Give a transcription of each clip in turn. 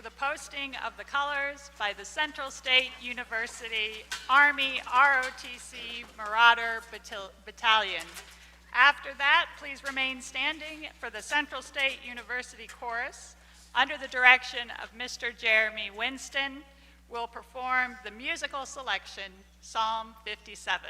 for the posting of the colors by the Central State University Army ROTC Marauder Battalion. After that, please remain standing for the Central State University Chorus. Under the direction of Mr. Jeremy Winston, will perform the musical selection, Psalm 57.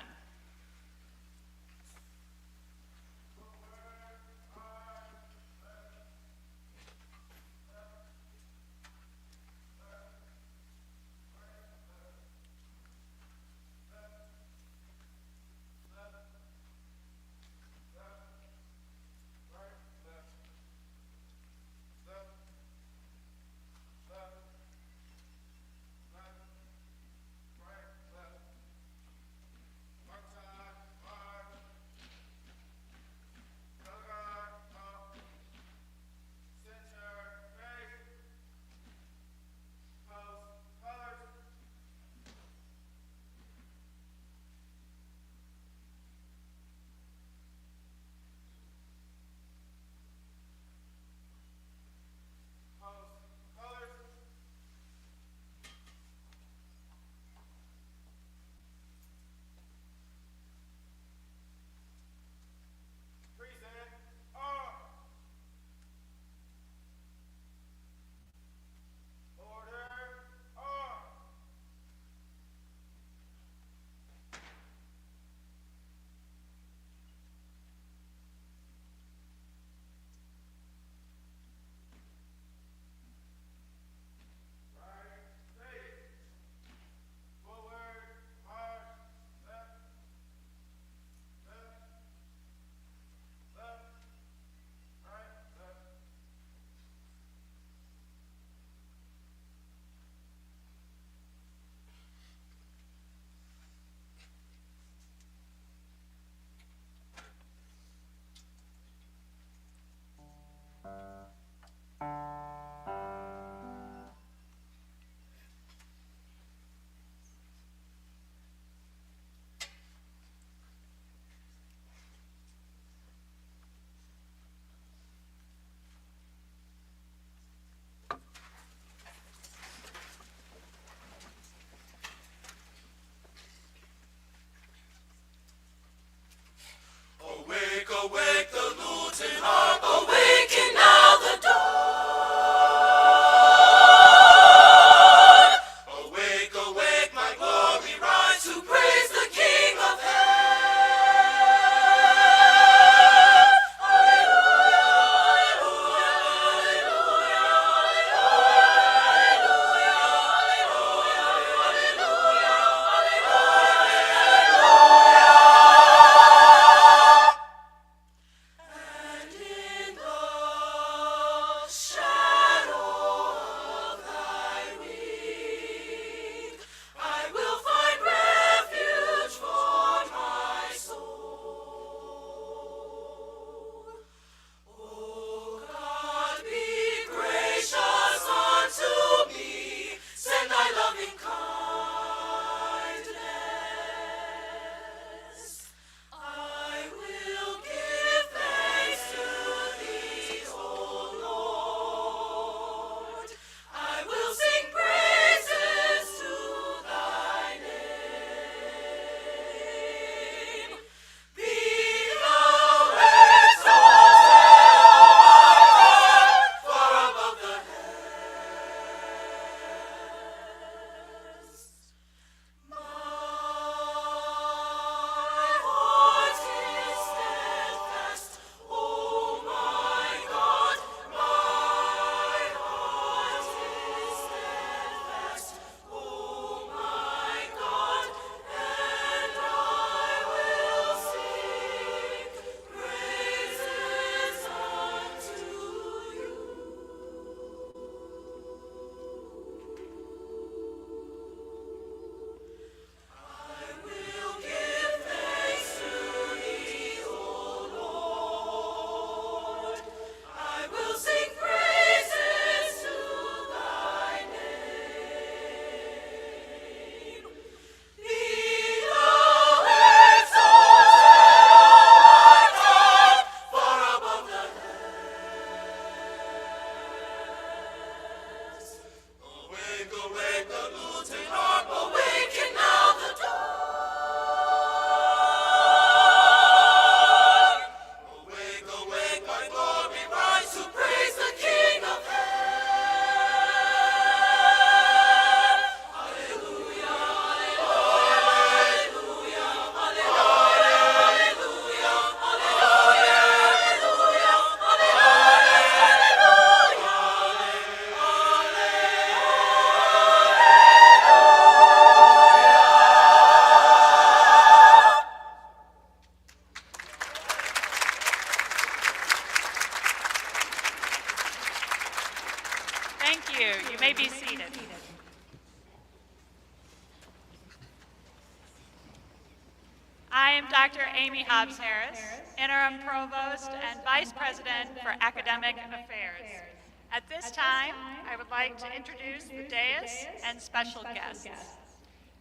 Thank you. You may be seated. I am Dr. Amy Hobbs-Harris, Interim Provost and Vice President for Academic Affairs. At this time, I would like to introduce the dais and special guests.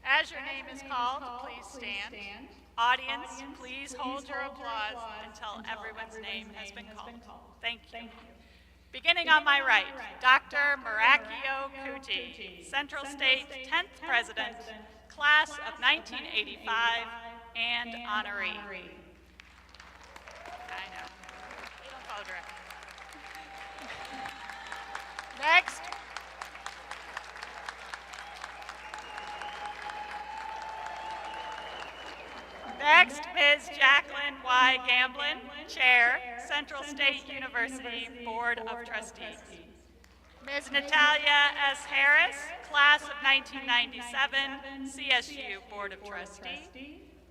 As your name is called, please stand. Audience, please hold your applause until everyone's name has been called. Thank you. Beginning on my right, Dr. Marakio Kuti, Central State 10th President, Class of 1985, and honoree. I know. You don't follow directly. Next, Ms. Jacqueline Y. Gamblin, Chair, Central State University Board of Trustees. Ms. Natalia S. Harris, Class of 1997, CSU Board of Trustees.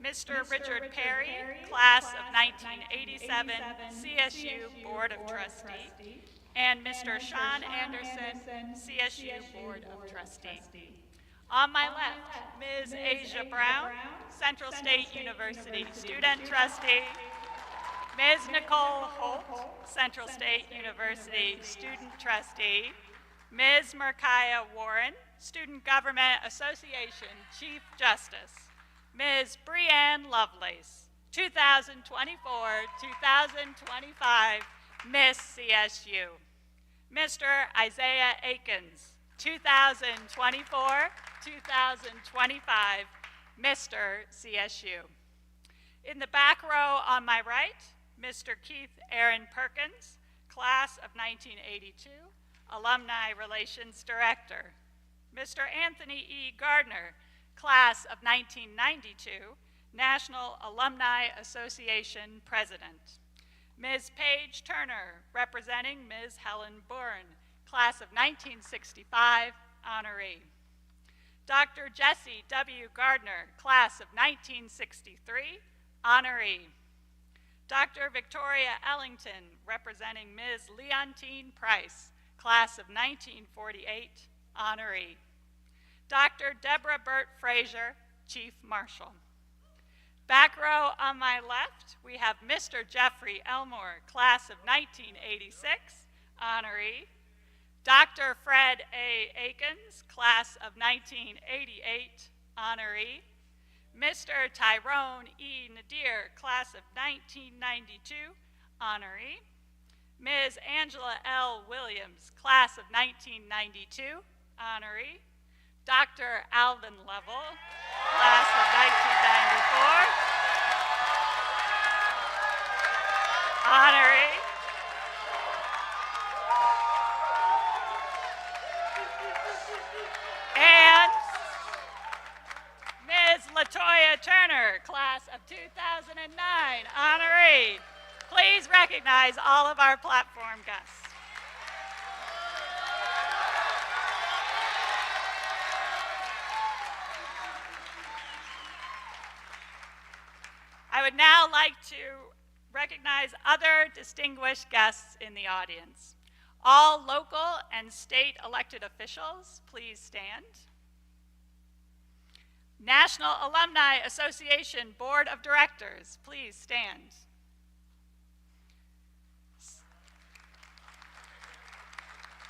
Mr. Richard Perry, Class of 1987, CSU Board of Trustees. And Mr. Sean Anderson, CSU Board of Trustees. On my left, Ms. Asia Brown, Central State University Student Trustee. Ms. Nicole Holt, Central State University Student Trustee. Ms. Merkaya Warren, Student Government Association Chief Justice. Ms. Brianne Lovelace, 2024-2025 Miss CSU. Mr. Isaiah Akins, 2024-2025 Mr. CSU. In the back row on my right, Mr. Keith Aaron Perkins, Class of 1982, Alumni Relations Director. Mr. Anthony E. Gardner, Class of 1992, National Alumni Association President. Ms. Paige Turner, representing Ms. Helen Bourne, Class of 1965, honoree. Dr. Jesse W. Gardner, Class of 1963, honoree. Dr. Victoria Ellington, representing Ms. Leontine Price, Class of 1948, honoree. Dr. Deborah Burt Frazier, Chief Marshal. Back row on my left, we have Mr. Jeffrey Elmore, Class of 1986, honoree. Dr. Fred A. Akins, Class of 1988, honoree. Mr. Tyrone E. Nadir, Class of 1992, honoree. Ms. Angela L. Williams, Class of 1992, honoree. Dr. Alvin Lovell, Class of 1994, honoree. And Ms. LaToya Turner, Class of 2009, honoree. Please recognize all of our platform guests. I would now like to recognize other distinguished guests in the audience. All local and state elected officials, please stand. National Alumni Association Board of Directors, please stand.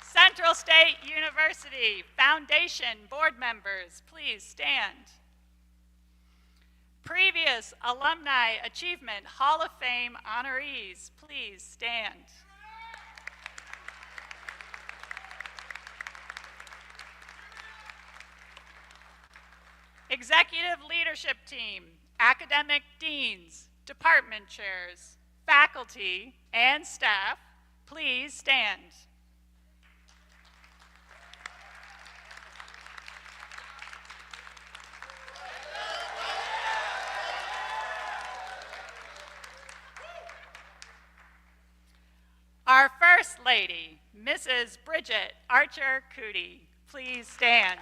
Central State University Foundation Board members, please stand. Previous Alumni Achievement Hall of Fame honorees, please stand. Executive Leadership Team, academic deans, department chairs, faculty, and staff, please stand. Our First Lady, Mrs. Bridget Archer Cootie, please stand.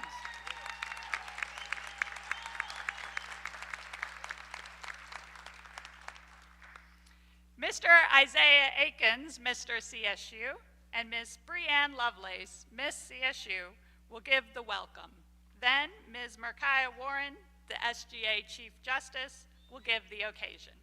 Mr. Isaiah Akins, Mr. CSU, and Ms. Breanne Lovelace, Miss CSU, will give the welcome. Then Ms. Micaiah Warren, the SGA Chief Justice, will give the occasion.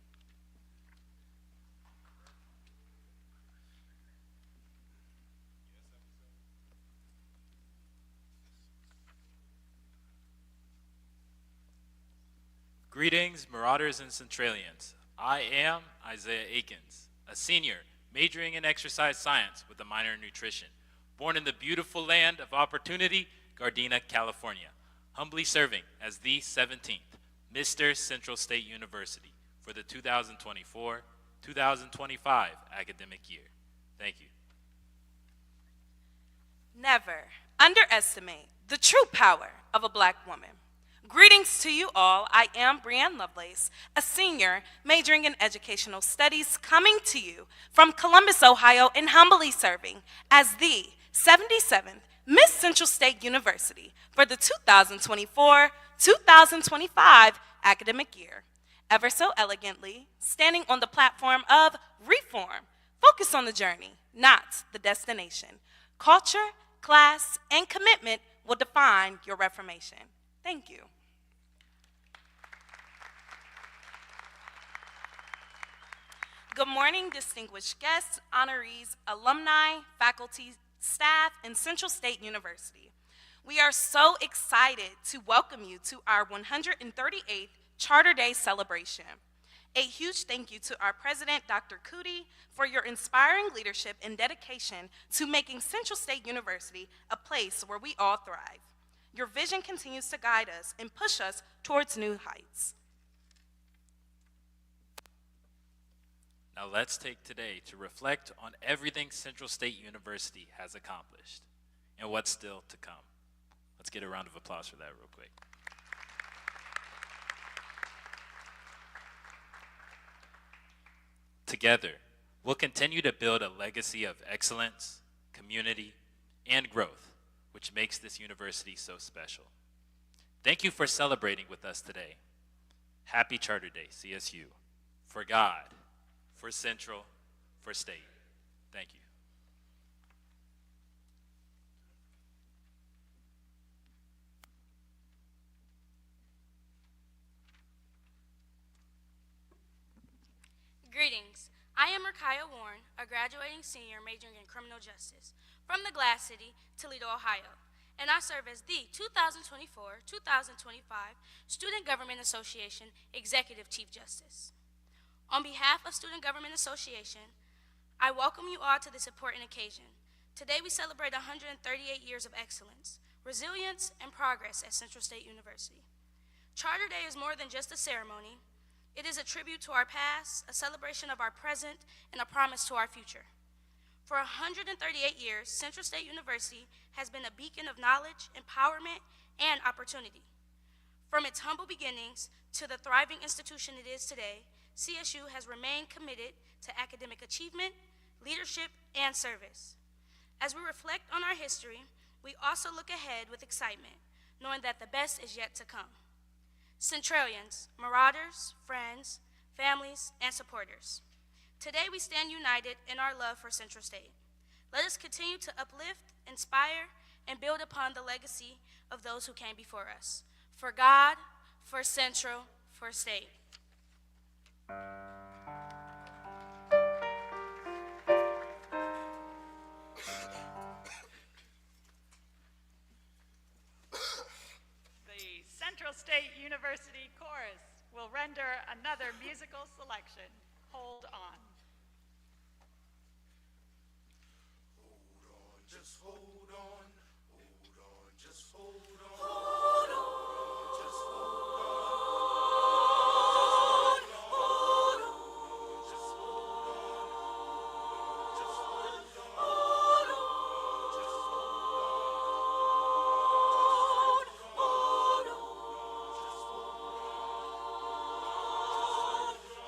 Greetings, Marauders and Centralians. I am Isaiah Akins, a senior majoring in exercise science with a minor in nutrition, born in the beautiful land of opportunity, Gardena, California, humbly serving as the 17th Mr. Central State University for the 2024-2025 academic year. Thank you. Never underestimate the true power of a Black woman. Greetings to you all. I am Breanne Lovelace, a senior majoring in educational studies, coming to you from Columbus, Ohio, and humbly serving as the 77th Miss Central State University for the 2024-2025 academic year. Ever so elegantly, standing on the platform of reform, focus on the journey, not the destination. Culture, class, and commitment will define your reformation. Thank you. Good morning, distinguished guests, honorees, alumni, faculty, staff, and Central State University. We are so excited to welcome you to our 138th Charter Day celebration. A huge thank you to our president, Dr. Cootie, for your inspiring leadership and dedication to making Central State University a place where we all thrive. Your vision continues to guide us and push us towards new heights. Now let's take today to reflect on everything Central State University has accomplished and what's still to come. Let's get a round of applause for that real quick. Together, we'll continue to build a legacy of excellence, community, and growth, which makes this university so special. Thank you for celebrating with us today. Happy Charter Day, CSU, for God, for Central, for State. Thank you. Greetings. I am Micaiah Warren, a graduating senior majoring in criminal justice from the Glass City, Toledo, Ohio, and I serve as the 2024-2025 Student Government Association Executive Chief Justice. On behalf of Student Government Association, I welcome you all to this important occasion. Today we celebrate 138 years of excellence, resilience, and progress at Central State University. Charter Day is more than just a ceremony. It is a tribute to our past, a celebration of our present, and a promise to our future. For 138 years, Central State University has been a beacon of knowledge, empowerment, and opportunity. From its humble beginnings to the thriving institution it is today, CSU has remained committed to academic achievement, leadership, and service. As we reflect on our history, we also look ahead with excitement, knowing that the best is yet to come. Centralians, Marauders, friends, families, and supporters. Today we stand united in our love for Central State. Let us continue to uplift, inspire, and build upon the legacy of those who came before us. For God, for Central, for State. The Central State University Chorus will render another musical selection. Hold on. Hold on, just hold on. Hold on, just hold on. Hold on, just hold on. Hold on, just hold on. Just hold on. Hold on, just hold on. Hold on, just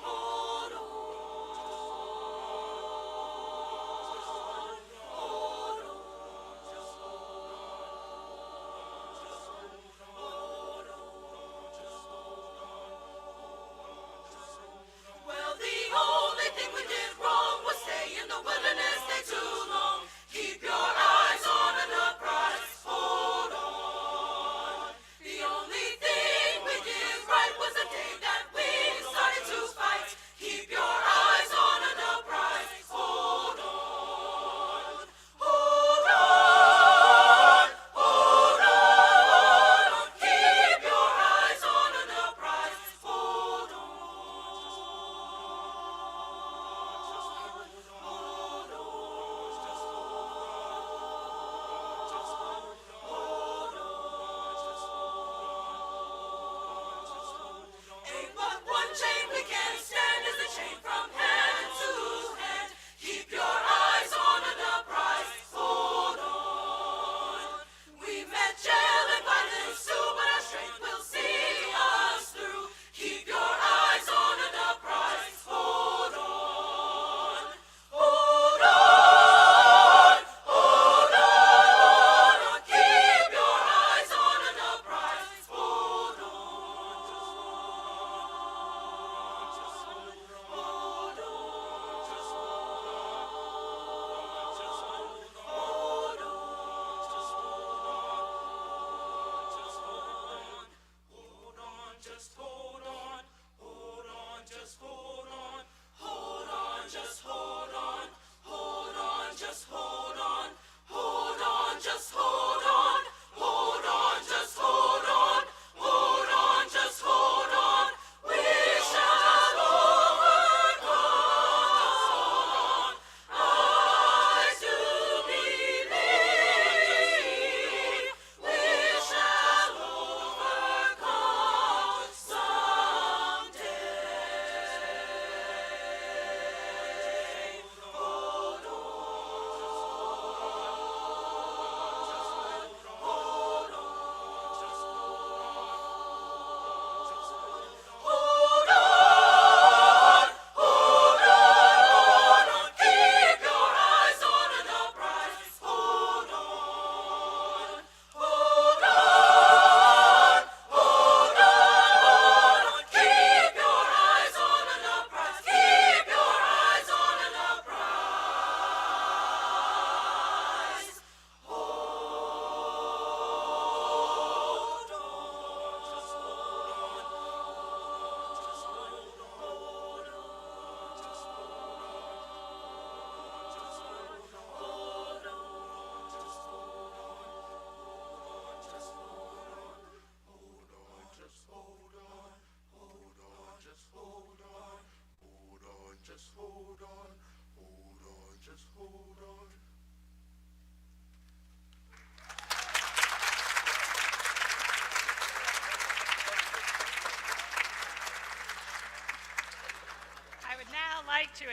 hold on.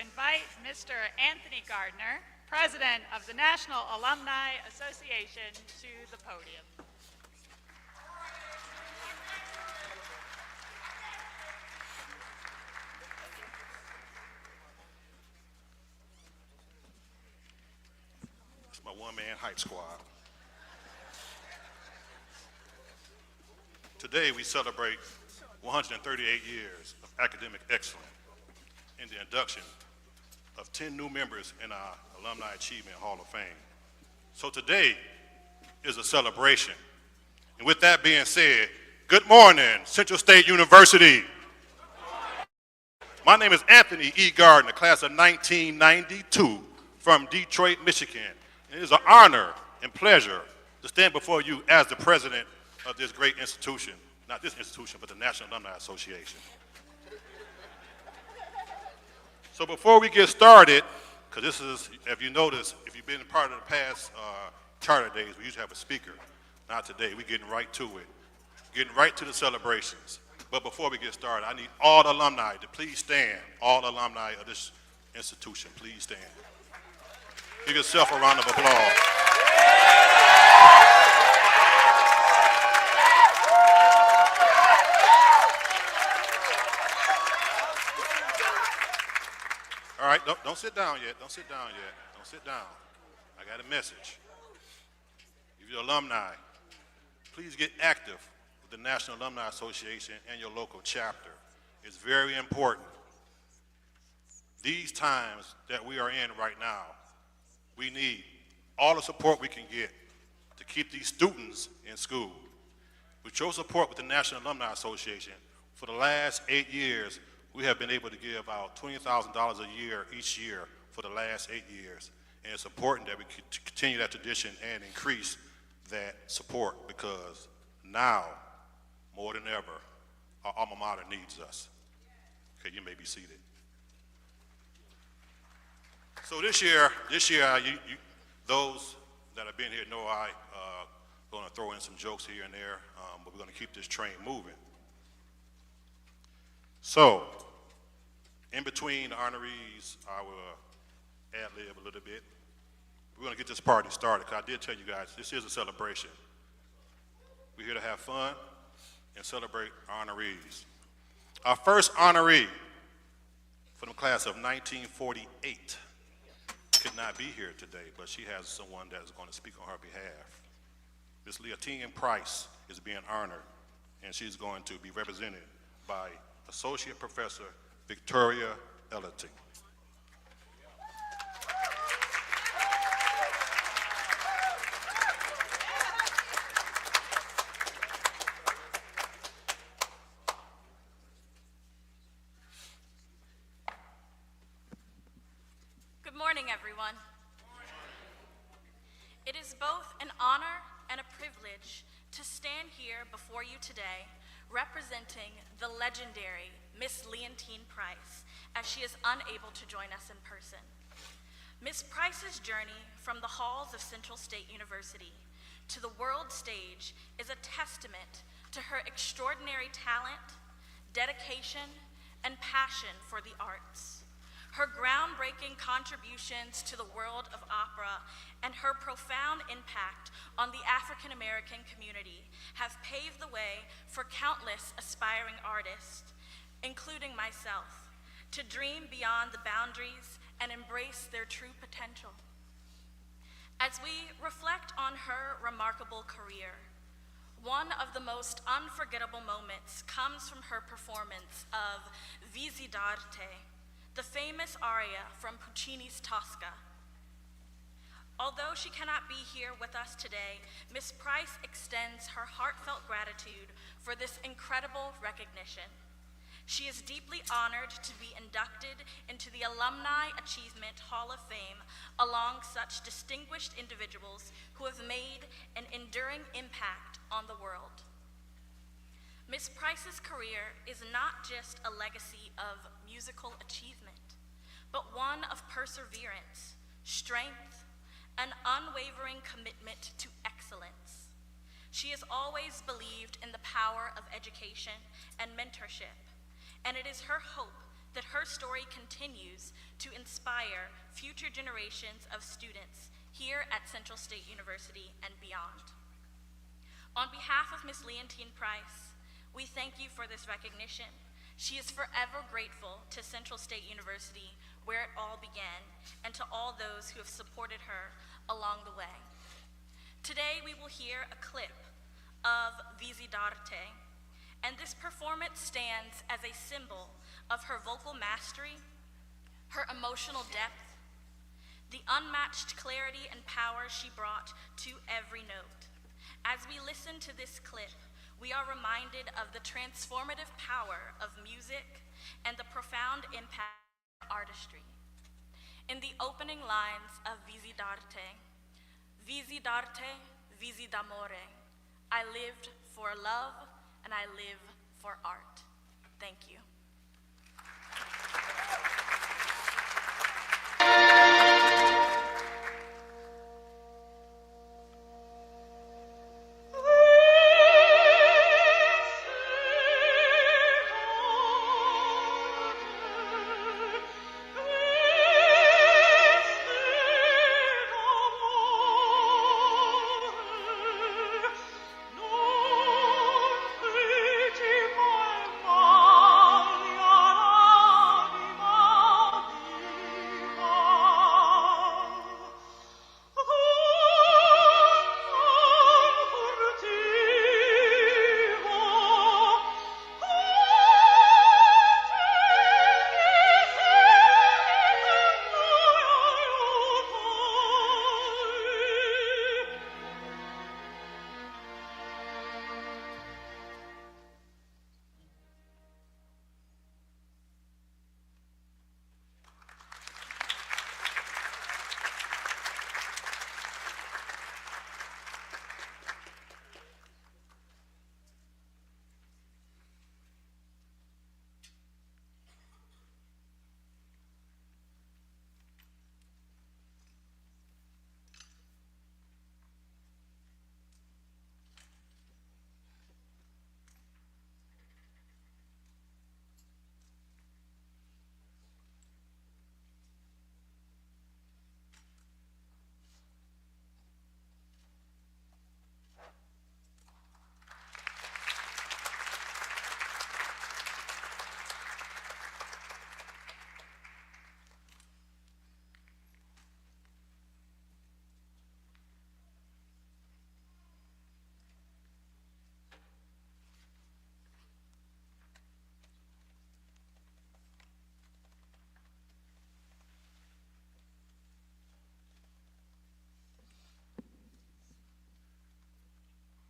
invite Mr. Anthony Gardner, President of the National Alumni Association, to the podium. It's my one-man hype squad. Today we celebrate 138 years of academic excellence and the induction of 10 new members in our Alumni Achievement Hall of Fame. So today is a celebration. And with that being said, good morning, Central State University. My name is Anthony E. Gardner, class of 1992 from Detroit, Michigan. And it is an honor and pleasure to stand before you as the president of this great institution. Not this institution, but the National Alumni Association. So before we get started, because this is, if you notice, if you've been a part of the past charter days, we usually have a speaker. Not today, we're getting right to it. Getting right to the celebrations. But before we get started, I need all the alumni to please stand. All the alumni of this institution, please stand. Give yourself a round of applause. All right, don't sit down yet. Don't sit down yet. Don't sit down. I got a message. If you're alumni, please get active with the National Alumni Association and your local chapter. It's very important. These times that we are in right now, we need all the support we can get to keep these students in school. With your support with the National Alumni Association, for the last 8 years, we have been able to give out $20,000 a year each year for the last 8 years. And it's important that we continue that tradition and increase that support, because now, more than ever, our alma mater needs us. Okay, you may be seated. So this year, those that have been here know I going to throw in some jokes here and there, but we're going to keep this train moving. So, in between the honorees, I will ad-lib a little bit. We're going to get this party started, because I did tell you guys, this is a celebration. We're here to have fun and celebrate our honorees. Our first honoree from the class of 1948 could not be here today, but she has someone that is going to speak on her behalf. Ms. Leontine Price is being honored, and she's going to be represented by Associate Professor Victoria Ellerton. Good morning, everyone. It is both an honor and a privilege to stand here before you today representing the legendary Miss Leontine Price, as she is unable to join us in person. Miss Price's journey from the halls of Central State University to the world stage is a testament to her extraordinary talent, dedication, and passion for the arts. Her groundbreaking contributions to the world of opera and her profound impact on the African American community have paved the way for countless aspiring artists, including myself, to dream beyond the boundaries and embrace their true potential. As we reflect on her remarkable career, one of the most unforgettable moments comes from her performance of Visitarte, the famous aria from Puccini's Tosca. Although she cannot be here with us today, Ms. Price extends her heartfelt gratitude for this incredible recognition. She is deeply honored to be inducted into the Alumni Achievement Hall of Fame along such distinguished individuals who have made an enduring impact on the world. Ms. Price's career is not just a legacy of musical achievement, but one of perseverance, strength, and unwavering commitment to excellence. She has always believed in the power of education and mentorship, and it is her hope that her story continues to inspire future generations of students here at Central State University and beyond. On behalf of Ms. Leontine Price, we thank you for this recognition. She is forever grateful to Central State University, where it all began, and to all those who have supported her along the way. Today, we will hear a clip of Visitarte, and this performance stands as a symbol of her vocal mastery, her emotional depth, the unmatched clarity and power she brought to every note. As we listen to this clip, we are reminded of the transformative power of music and the profound impact of artistry. In the opening lines of Visitarte, Visitarte, visi d'amore. I lived for love and I live for art. Thank you.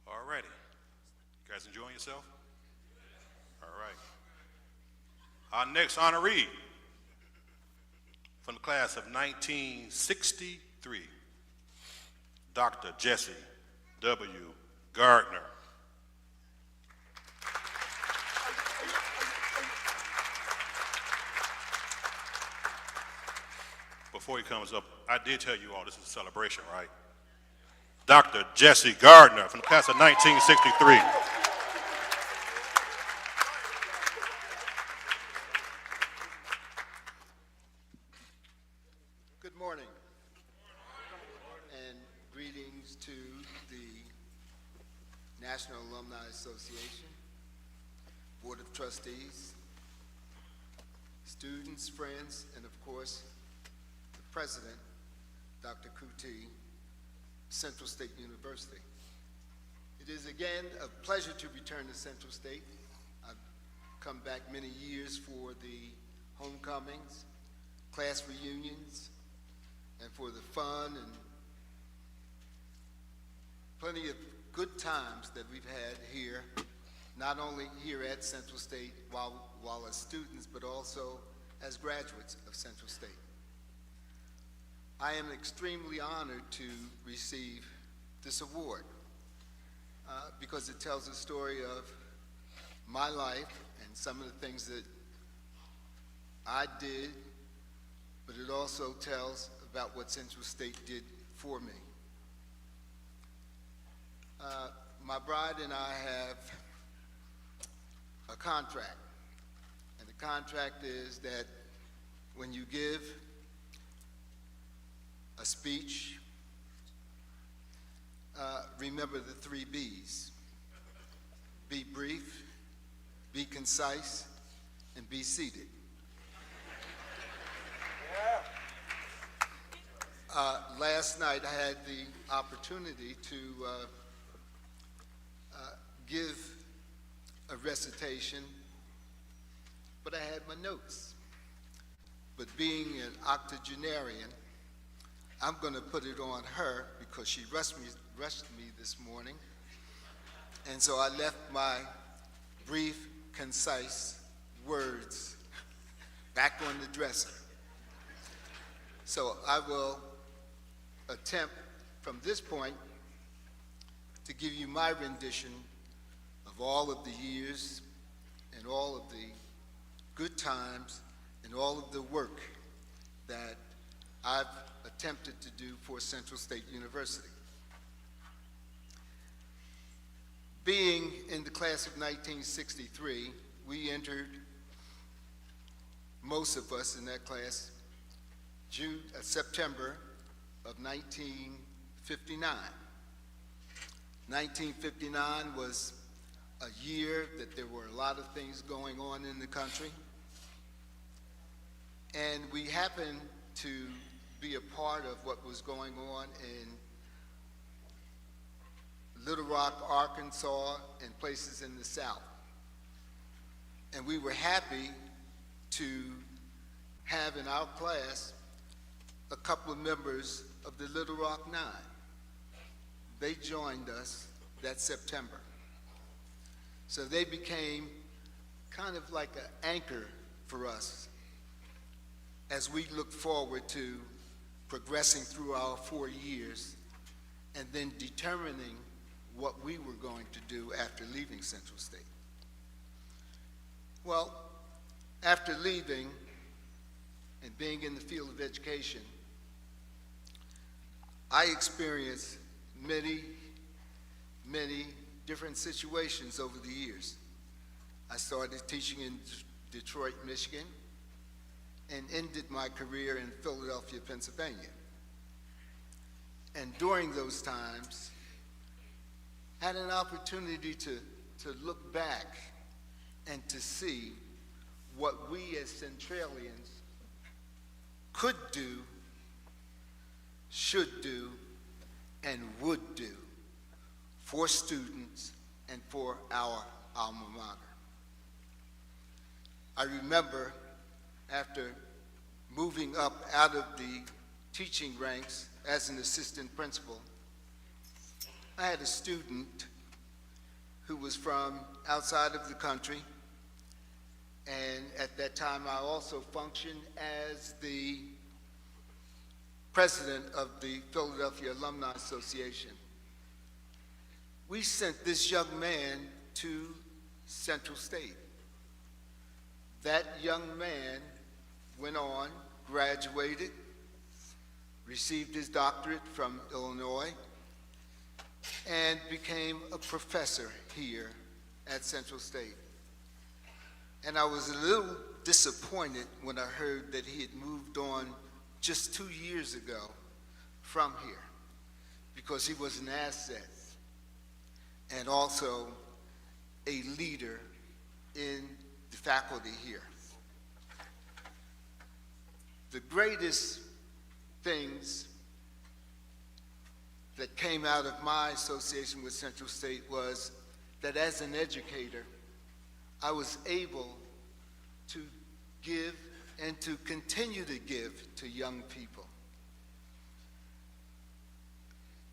All righty. You guys enjoying yourself? All right. Our next honoree from the class of 1963, Dr. Jesse W. Gardner. Before he comes up, I did tell you all this is a celebration, right? Dr. Jesse Gardner from the class of 1963. Good morning, and greetings to the National Alumni Association, Board of Trustees, students, friends, and of course, the President, Dr. Kuti, Central State University. It is again a pleasure to return to Central State. I've come back many years for the homecomings, class reunions, and for the fun and plenty of good times that we've had here, not only here at Central State while as students, but also as graduates of Central State. I am extremely honored to receive this award because it tells a story of my life and some of the things that I did, but it also tells about what Central State did for me. My bride and I have a contract, and the The contract is that when you give a speech, remember the 3 B's. Be brief, be concise, and be seated. Last night I had the opportunity to give a recitation, but I had my notes. But being an octogenarian, I'm going to put it on her because she rushed me this morning. And so I left my brief, concise words back on the dresser. So I will attempt from this point to give you my rendition of all of the years and all of the good times and all of the work that I've attempted to do for Central State University. Being in the class of 1963, we entered, most of us in that class, September of 1959. 1959 was a year that there were a lot of things going on in the country, and we happened to be a part of what was going on in Little Rock, Arkansas, and places in the South. And we were happy to have in our class a couple of members of the Little Rock Nine. They joined us that September. So they became kind of like an anchor for us as we look forward to progressing through our 4 years and then determining what we were going to do after leaving Central State. Well, after leaving and being in the field of education, I experienced many different situations over the years. I started teaching in Detroit, Michigan, and ended my career in Philadelphia, Pennsylvania. And during those times, had an opportunity to look back and to see what we as Centralians could do, should do, and would do for students and for our alma mater. I remember after moving up out of the teaching ranks as an assistant principal, I had a student who was from outside of the country, and at that time I also functioned as the president of the Philadelphia Alumni Association. We sent this young man to Central State. That young man went on, graduated, received his doctorate from Illinois, and became a professor here at Central State. And I was a little disappointed when I heard that he had moved on just 2 years ago from here, because he was an asset and also a leader in the faculty here. The greatest things that came out of my association with Central State was that as an educator, I was able to give and to continue to give to young people.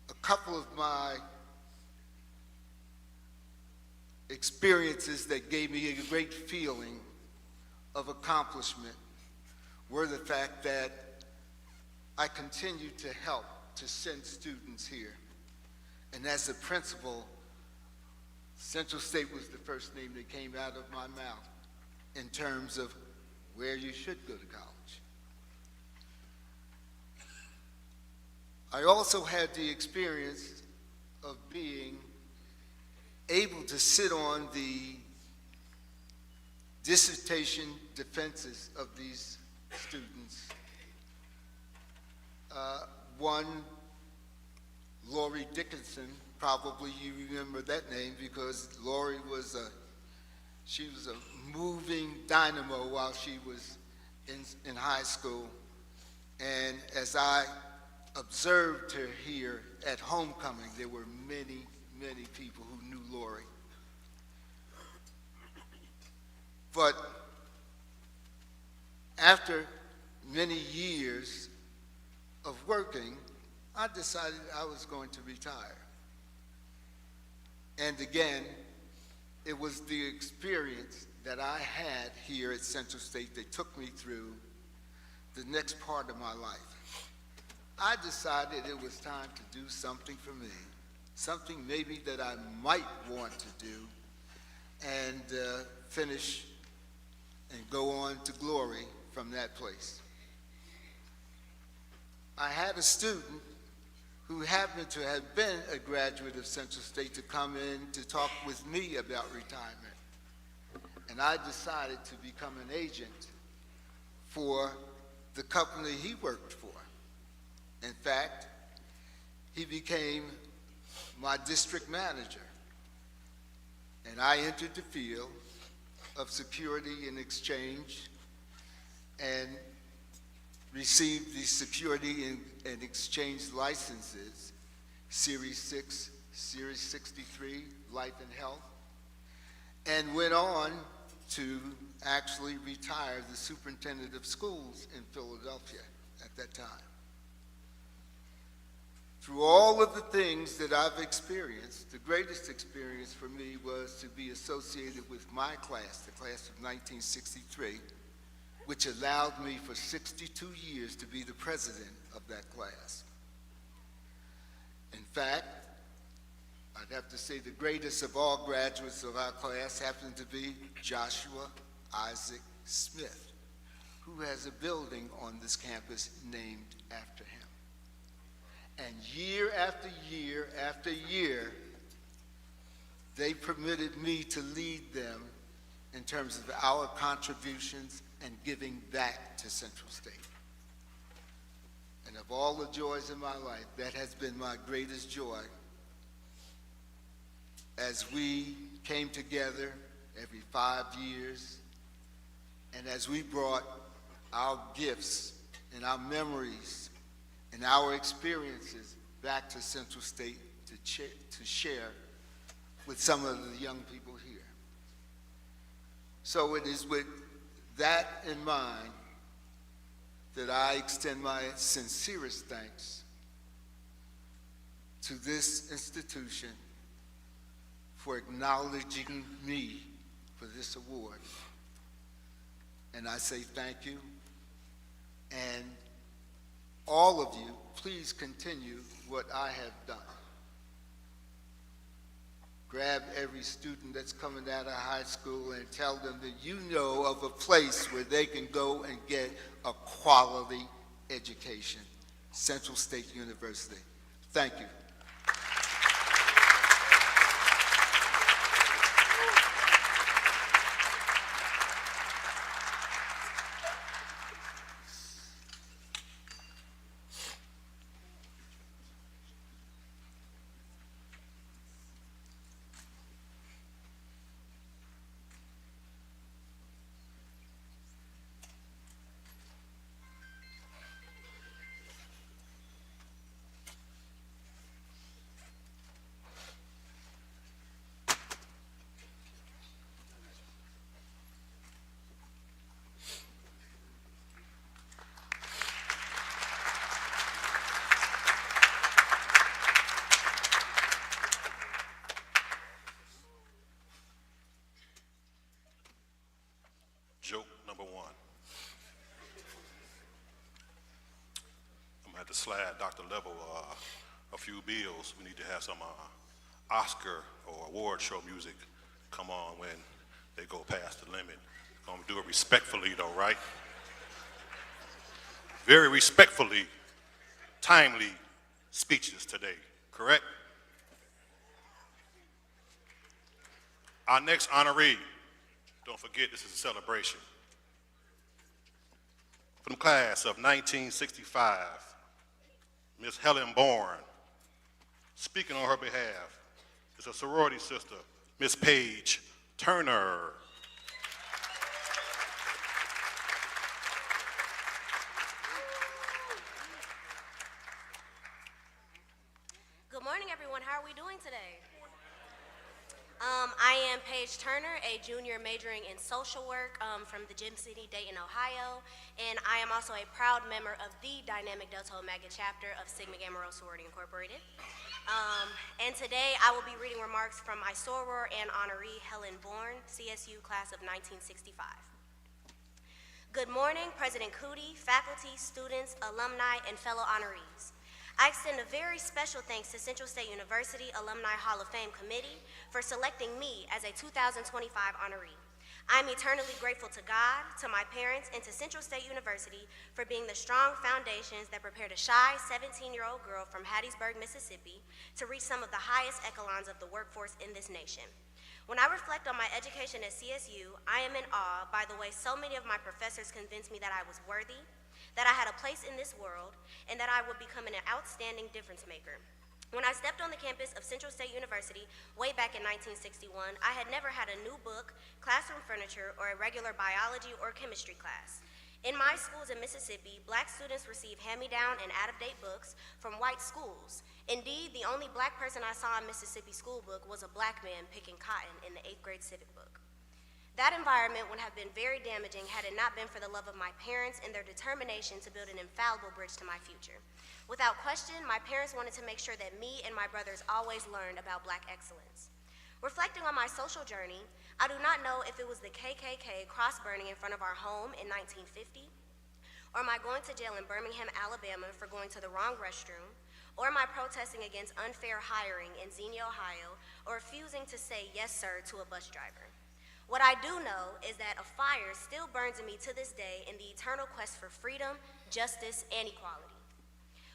A couple of my experiences that gave me a great feeling of accomplishment were the fact that I continued to help to send students here. And as a principal, Central State was the first name that came out of my mouth in terms of where you should go to college. I also had the experience of being able to sit on the dissertation defenses of these students. One, Lori Dickinson, probably you remember that name because Lori was she was a moving dynamo while she was in high school. And as I observed her here at homecoming, there were many, many people who knew Lori. But after many years of working, I decided I was going to retire. And again, it was the experience that I had here at Central State that took me through the next part of my life. I decided it was time to do something for me, something maybe that I might want to do and finish and go on to glory from that place. I had a student who happened to have been a graduate of Central State to come in to talk with me about retirement. And I decided to become an agent for the company he worked for. In fact, he became my district manager. And I entered the field of security and exchange and received the security and exchange licenses, Series 6, Series 63, Life and Health, and went on to actually retire the superintendent of schools in Philadelphia at that time. Through all of the things that I've experienced, the greatest experience for me was to be associated with my class, the class of 1963, which allowed me for 62 years to be the president of that class. In fact, I'd have to say the greatest of all graduates of our class happened to be Joshua Isaac Smith, who has a building on this campus named after him. And year after year after year, they permitted me to lead them in terms of our contributions and giving back to Central State. And of all the joys in my life, that has been my greatest joy as we came together every 5 years and as we brought our gifts and our memories and our experiences back to Central State to share with some of the young people here. So it is with that in mind that I extend my sincerest thanks to this institution for acknowledging me for this award. And I say thank you. And all of you, please continue what I have done. Grab every student that's coming out of high school and tell them that you know of a place where they can go and get a quality education. Central State University. Thank you. Joke number one. I'm gonna have to slide Dr. Level a few bills. We need to have some Oscar or award show music come on when they go past the limit. I'm gonna do it respectfully though, right? Very respectfully, timely speeches today, correct? Our next honoree Don't forget, this is a celebration. From the class of 1965, Miss Helen Bourne. Speaking on her behalf is a sorority sister, Miss Paige Turner. Good morning, everyone. How are we doing today? I am Paige Turner, a junior majoring in social work from the Gym City, Dayton, Ohio, and I am also a proud member of the dynamic Delta Omega chapter of Sigma Gamma Rho Sorority Incorporated. And today I will be reading remarks from my soror and honoree, Helen Bourne, CSU class of 1965. Good morning, President Cootie, faculty, students, alumni, and fellow honorees. I extend a very special thanks to Central State University Alumni Hall of Fame Committee for selecting me as a 2025 honoree. I am eternally grateful to God, to my parents, and to Central State University for being the strong foundations that prepared a shy 17-year-old girl from Hattiesburg, Mississippi, to reach some of the highest echelons of the workforce in this nation. When I reflect on my education at CSU, I am in awe by the way so many of my professors convinced me that I was worthy, that I had a place in this world, and that I would become an outstanding difference maker. When I stepped on the campus of Central State University way back in 1961, I had never had a new book, classroom furniture, or a regular biology or chemistry class. In my schools in Mississippi, black students receive hand-me-down and out-of-date books from white schools. Indeed, the only black person I saw in Mississippi school book was a black man picking cotton in the 8th grade civic book. That environment would have been very damaging had it not been for the love of my parents and their determination to build an infallible bridge to my future. Without question, my parents wanted to make sure that me and my brothers always learned about black excellence. Reflecting on my social journey, I do not know if it was the KKK cross-burning in front of our home in 1950, or my going to jail in Birmingham, Alabama for going to the wrong restroom, or my protesting against unfair hiring in Xenia, Ohio, or refusing to say yes sir to a bus driver. What I do know is that a fire still burns in me to this day in the eternal quest for freedom, justice, and equality.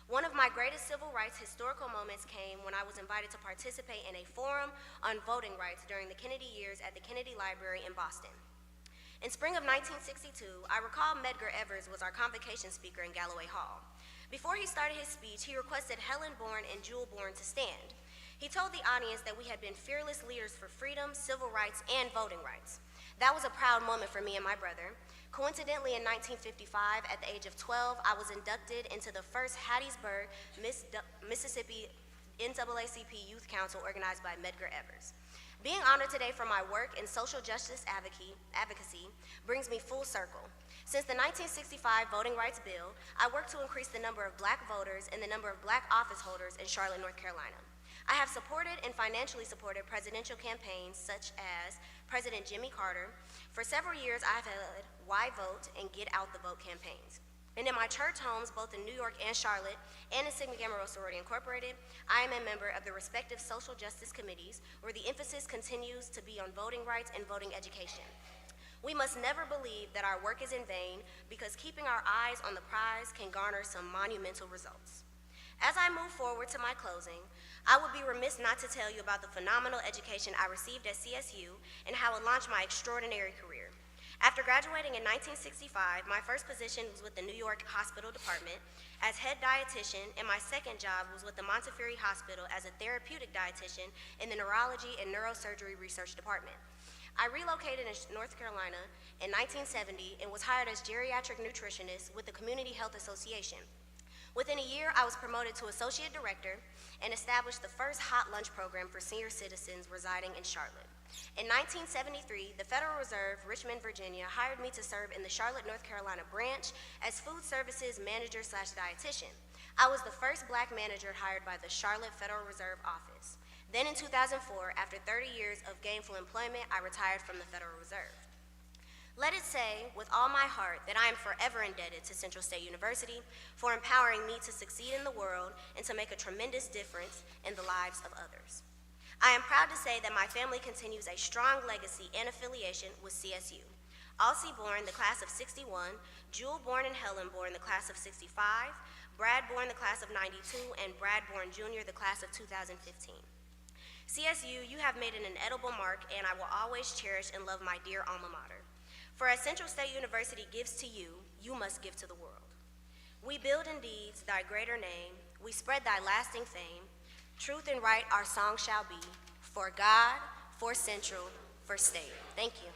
One of my greatest civil rights historical moments came when I was invited to participate in a forum on voting rights during the Kennedy years at the Kennedy Library in Boston. In spring of 1962, I recall Medgar Evers was our convocation speaker in Galloway Hall. Before he started his speech, he requested Helen Bourne and Jewel Bourne to stand. He told the audience that we had been fearless leaders for freedom, civil rights, and voting rights. That was a proud moment for me and my brother. Coincidentally, in 1955, at the age of 12, I was inducted into the first Hattiesburg, Mississippi NAACP Youth Council organized by Medgar Evers. Being honored today for my work in social justice advocacy brings me full circle. Since the 1965 Voting Rights Bill, I worked to increase the number of black voters and the number of black office holders in Charlotte, North Carolina. I have supported and financially supported presidential campaigns such as President Jimmy Carter. For several years, I have held Why Vote and Get Out the Vote campaigns. And in my church homes, both in New York and Charlotte, and in Sigma Gamma Rho Sorority Incorporated, I am a member of the respective social justice committees where the emphasis continues to be on voting rights and voting education. We must never believe that our work is in vain because keeping our eyes on the prize can garner some monumental results. As I move forward to my closing, I would be remiss not to tell you about the phenomenal education I received at CSU and how it launched my extraordinary career. After graduating in 1965, my first position was with the New York Hospital Department as head dietitian, and my second job was with the Montefiore Hospital as a therapeutic dietitian in the Neurology and Neurosurgery Research Department. I relocated in North Carolina in 1970 and was hired as geriatric nutritionist with the Community Health Association. Within a year, I was promoted to associate director and established the first hot lunch program for senior citizens residing in Charlotte. In 1973, the Federal Reserve, Richmond, Virginia, hired me to serve in the Charlotte, North Carolina branch as food services manager/dietitian. I was the first black manager hired by the Charlotte Federal Reserve office. Then in 2004, after 30 years of gainful employment, I retired from the Federal Reserve. Let it say with all my heart that I am forever indebted to Central State University for empowering me to succeed in the world and to make a tremendous difference in the lives of others. I am proud to say that my family continues a strong legacy and affiliation with CSU. Alcy Bourne, the class of 61, Jewel Bourne and Helen Bourne, the class of 65, Brad Bourne, the class of 92, and Brad Bourne Jr., the class of 2015. CSU, you have made an inedible mark, and I will always cherish and love my dear alma mater. For as Central State University gives to you, you must give to the world. We build in deeds thy greater name, we spread thy lasting fame. Truth and right our song shall be, for God, for Central, for State. Thank you.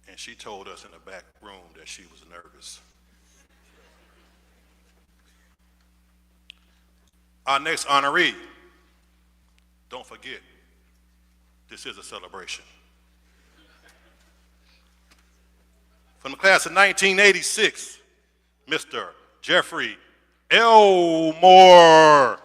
And she told us in the back room that she was nervous. Our next honoree, don't forget, this is a celebration. From the class of 1986, Mr. Jeffrey Elmore.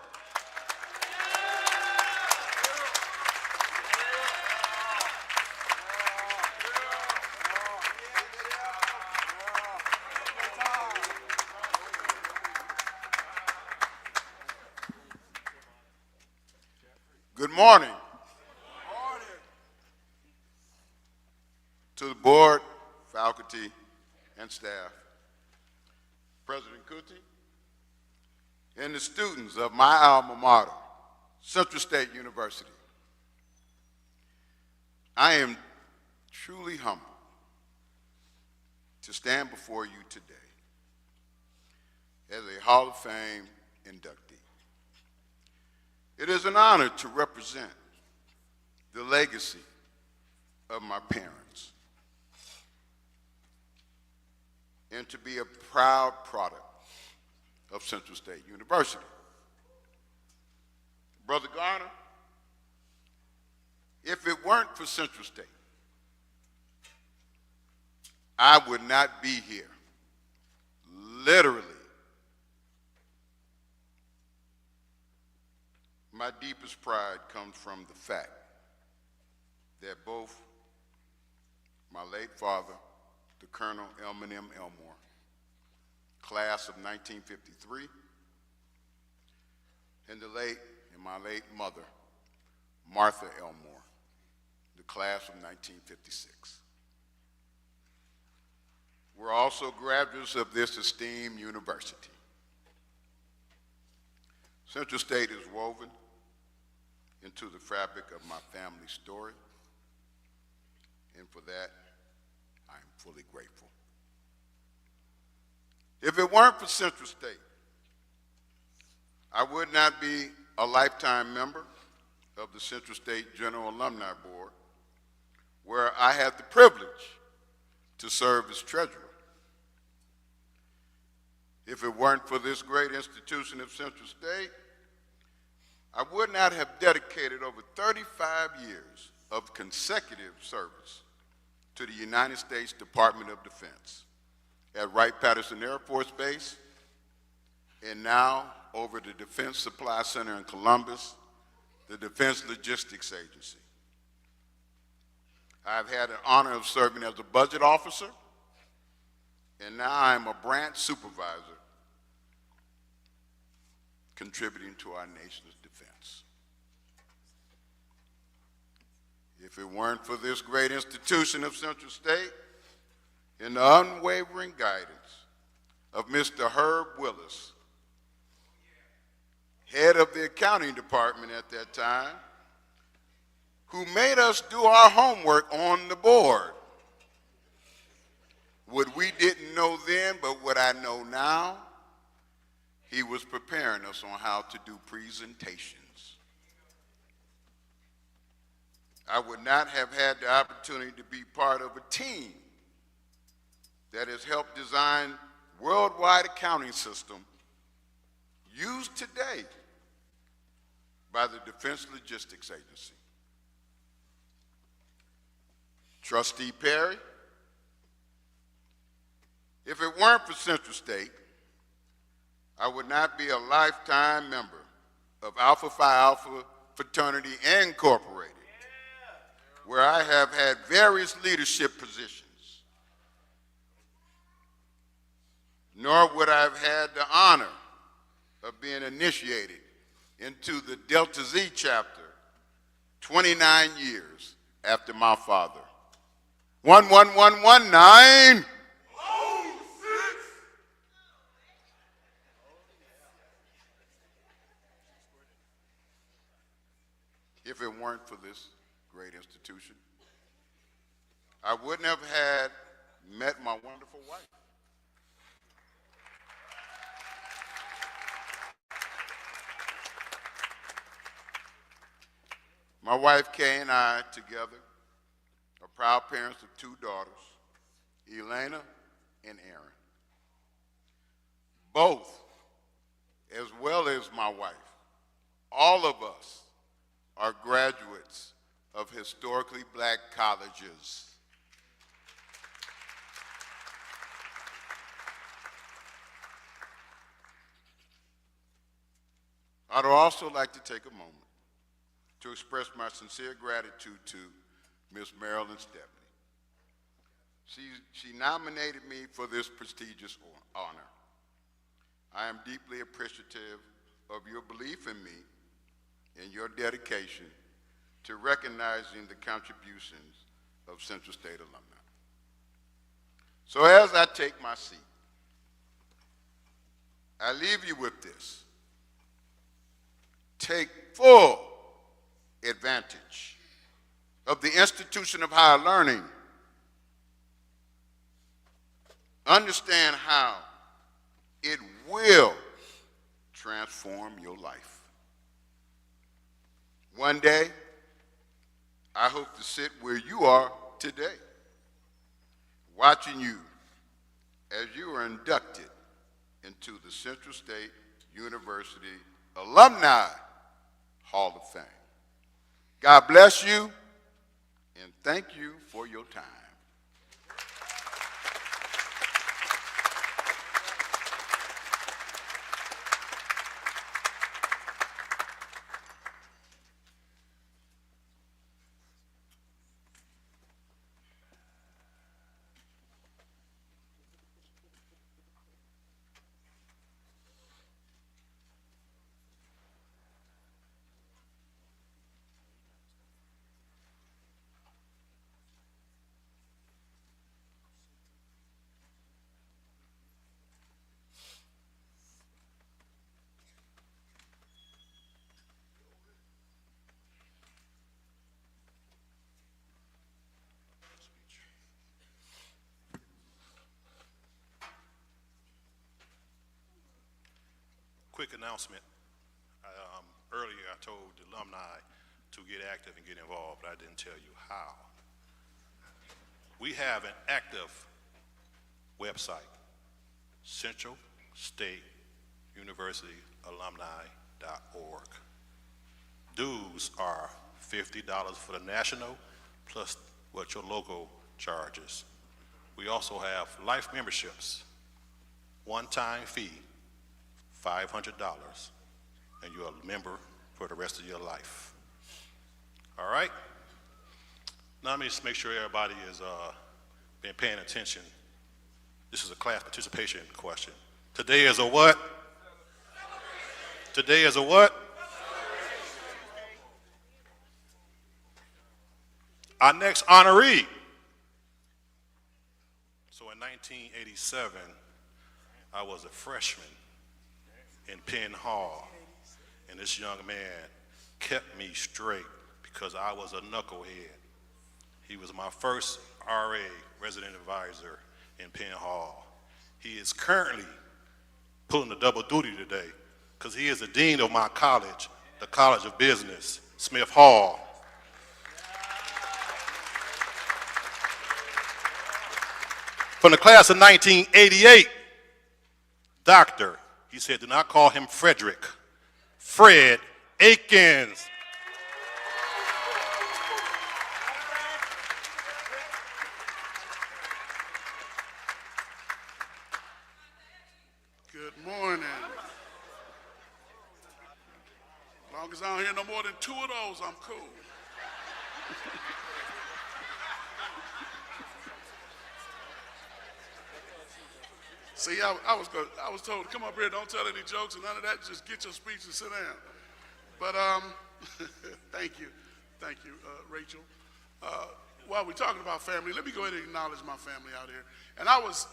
Good morning. To the board, faculty, and staff, President Kuti, and the students of my alma mater, Central State University. I am truly humbled to stand before you today as a Hall of Fame inductee. It is an honor to represent the legacy of my parents and to be a proud product of Central State University. Brother Garner, if it weren't for Central State, I would not be here, literally. My deepest pride comes from the fact that both my late father, the Colonel Elman M. Elmore, class of 1953, and my late mother, Martha Elmore, the class of 1956. We're also graduates of this esteemed university. Central State is woven into the fabric of my family story, and for that, I am fully grateful. If it weren't for Central State, I would not be a lifetime member of the Central State General Alumni Board, where I had the privilege to serve as treasurer. If it weren't for this great institution of Central State, I would not have dedicated over 35 years of consecutive service to the United States Department of Defense at Wright-Patterson Air Force Base, and now over the Defense Supply Center in Columbus, the Defense Logistics Agency. I've had the honor of serving as a budget officer, and now I'm a branch supervisor contributing to our nation's defense. If it weren't for this great institution of Central State and the unwavering guidance of Mr. Herb Willis, head of the accounting department at that time, who made us do our homework on the board. What we didn't know then, but what I know now, he was preparing us on how to do presentations. I would not have had the opportunity to be part of a team that has helped design worldwide accounting system used today by by the Defense Logistics Agency. Trustee Perry, if it weren't for Central State, I would not be a lifetime member of Alpha Phi Alpha Fraternity Incorporated, where I have had various leadership positions. Nor would I have had the honor of being initiated into the Delta Z chapter 29 years after my father. 11119. If it weren't for this great institution, I wouldn't have met my wonderful wife. My wife Kay and I together are proud parents of 2 daughters, Elena and Aaron. Both, as well as my wife, all of us are graduates of historically black colleges. I'd also like to take a moment to express my sincere gratitude to Ms. Marilyn Stepney. She nominated me for this prestigious honor. I am deeply appreciative of your belief in me and your dedication to recognizing the contributions of Central State alumni. So as I take my seat, I leave you with this. Take full advantage of the institution of higher learning. Understand how it will transform your life. One day, I hope to sit where you are today, watching you as you are inducted into the Central State University Alumni Hall of Fame. God bless you, and thank you for your time. Quick announcement. Earlier I told the alumni to get active and get involved, but I didn't tell you how. We have an active website, Central State University Alumni.org. Dues are $50 for the national plus what your local charges. We also have life memberships, one-time fee, $500, and you're a member for the rest of your life. All right? Now let me just make sure everybody has been paying attention. This is a class participation question. Today is a what? Today is a what? Our next honoree. So in 1987, I was a freshman in Penn Hall, and this young man kept me straight because I was a knucklehead. He was my first RA, resident advisor, in Penn Hall. He is currently pulling the double duty today because he is the dean of my college, the College of Business, Smith Hall. From the class of 1988, Doctor, he said, do not call him Frederick, Fred Akins. Good morning. As long as I don't hear no more than two of those, I'm cool. See, I was told to come up here, don't tell any jokes and none of that, just get your speech and sit down. But thank you, Rachel. While we're talking about family, let me go ahead and acknowledge my family out here. And I was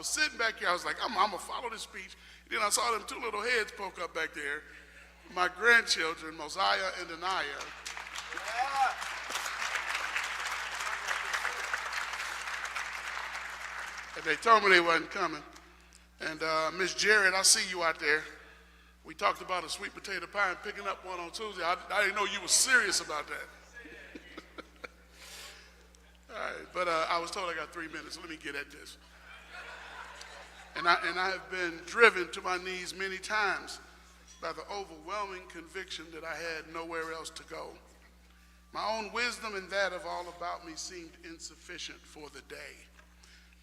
sitting back here, I was like, I'm gonna follow this speech. Then I saw them two little heads poke up back there. My grandchildren, Mosiah and Anaya. And they told me they wasn't coming. And Miss Jared, I see you out there. We talked about a sweet potato pie and picking up one on Tuesday. I didn't know you were serious about that. All right, but I was told I got 3 minutes, so let me get at this. And I have been driven to my knees many times by the overwhelming conviction that I had nowhere else to go. My own wisdom and that of all about me seemed insufficient for the day.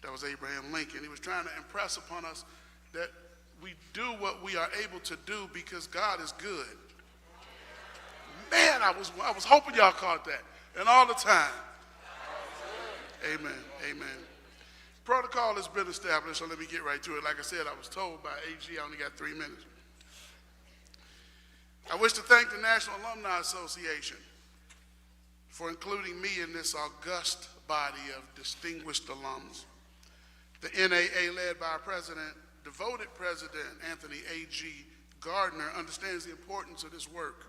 That was Abraham Lincoln. He was trying to impress upon us that we do what we are able to do because God is good. Man, I was hoping y'all caught that. And all the time. Amen, amen. Protocol has been established, so let me get right to it. Like I said, I was told by AG I only got 3 minutes. I wish to thank the National Alumni Association for including me in this august body of distinguished alums. The NAA, led by our president, devoted President Anthony A.G. Gardner, understands the importance of this work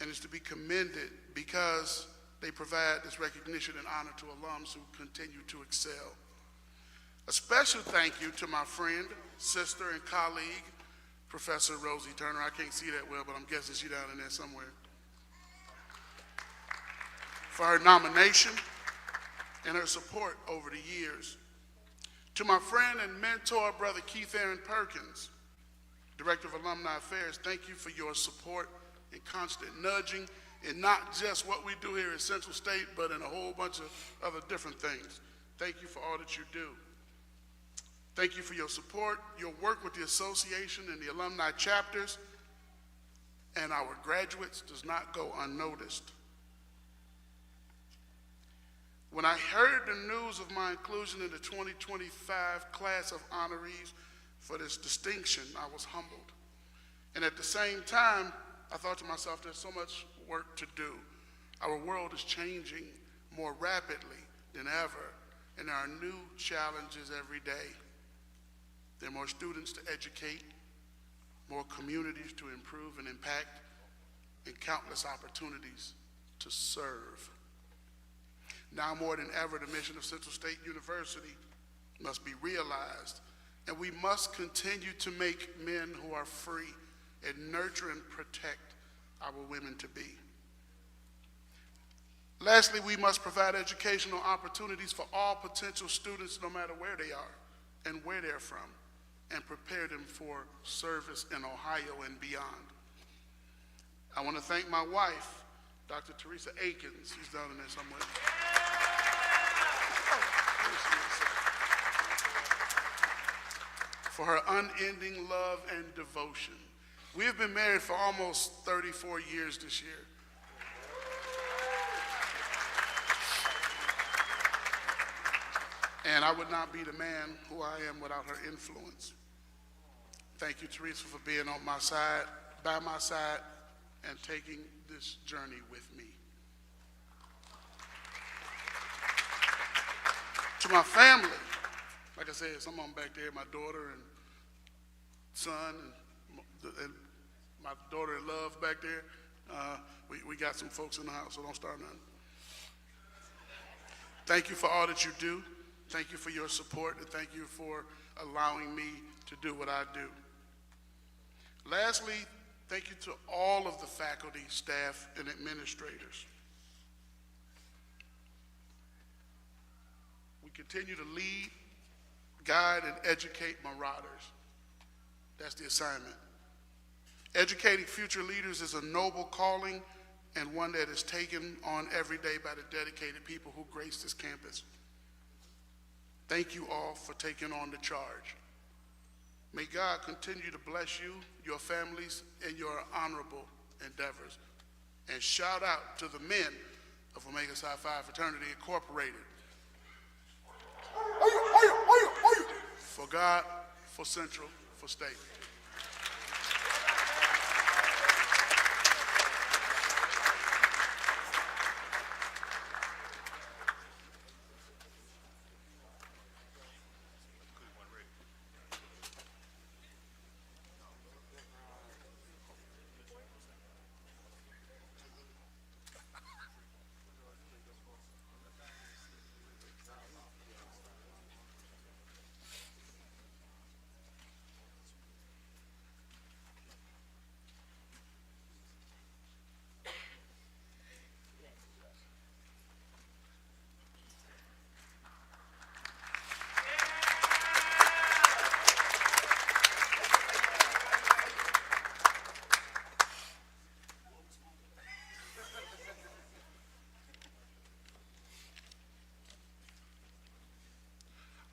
and is to be commended because they provide this recognition and honor to alums who continue to excel. A special thank you to my friend, sister, and colleague, Professor Rosie Turner. I can't see that well, but I'm guessing she's down in there somewhere. For her nomination and her support over the years. To my friend and mentor, Brother Keith Aaron Perkins, Director of Alumni Affairs, thank you for your support and constant nudging in not just what we do here at Central State, but in a whole bunch of other different things. Thank you for all that you do. Thank you for your support, your work with the association and the alumni chapters, and our graduates does not go unnoticed. When I heard the news of my inclusion in the 2025 class of honorees for this distinction, I was humbled. And at the same time, I thought to myself, there's so much work to do. Our world is changing more rapidly than ever, and there are new challenges every day. There are more students to educate, more communities to improve and impact, and countless opportunities to serve. Now more than ever, the mission of Central State University must be realized, and we must continue to make men who are free and nurture and protect our women to be. Lastly, we must provide educational opportunities for all potential students, no matter where they are and where they're from, and prepare them for service in Ohio and beyond. I want to thank my wife, Dr. Teresa Akins. She's down in there somewhere. For her unending love and devotion. We have been married for almost 34 years this year. And I would not be the man who I am without her influence. Thank you, Teresa, for being on my side, by my side, and taking this journey with me. To my family, like I said, some of them back there, my daughter and son, and my daughter in love back there. We got some folks in the house, so don't start nothing. Thank you for all that you do. Thank you for your support, and thank you for allowing me to do what I do. Lastly, thank you to all of the faculty, staff, and administrators. We continue to lead, guide, and educate marauders. That's the assignment. Educating future leaders is a noble calling and one that is taken on every day by the dedicated people who grace this campus. Thank you all for taking on the charge. May God continue to bless you, your families, and your honorable endeavors. And shout out to the men of Omega Psi Phi Fraternity Incorporated. For God, for Central, for State.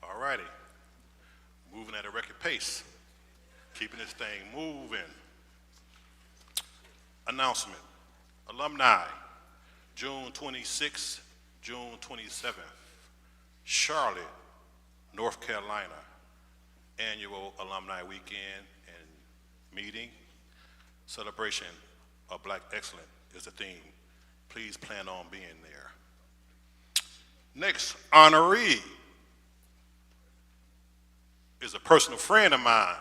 All righty. Moving at a record pace. Keeping this thing moving. Announcement. Alumni, June 26th, June 27th. Charlotte, North Carolina. Annual Alumni Weekend and meeting. Celebration of Black Excellence is the theme. Please plan on being there. Next honoree is a personal friend of mine,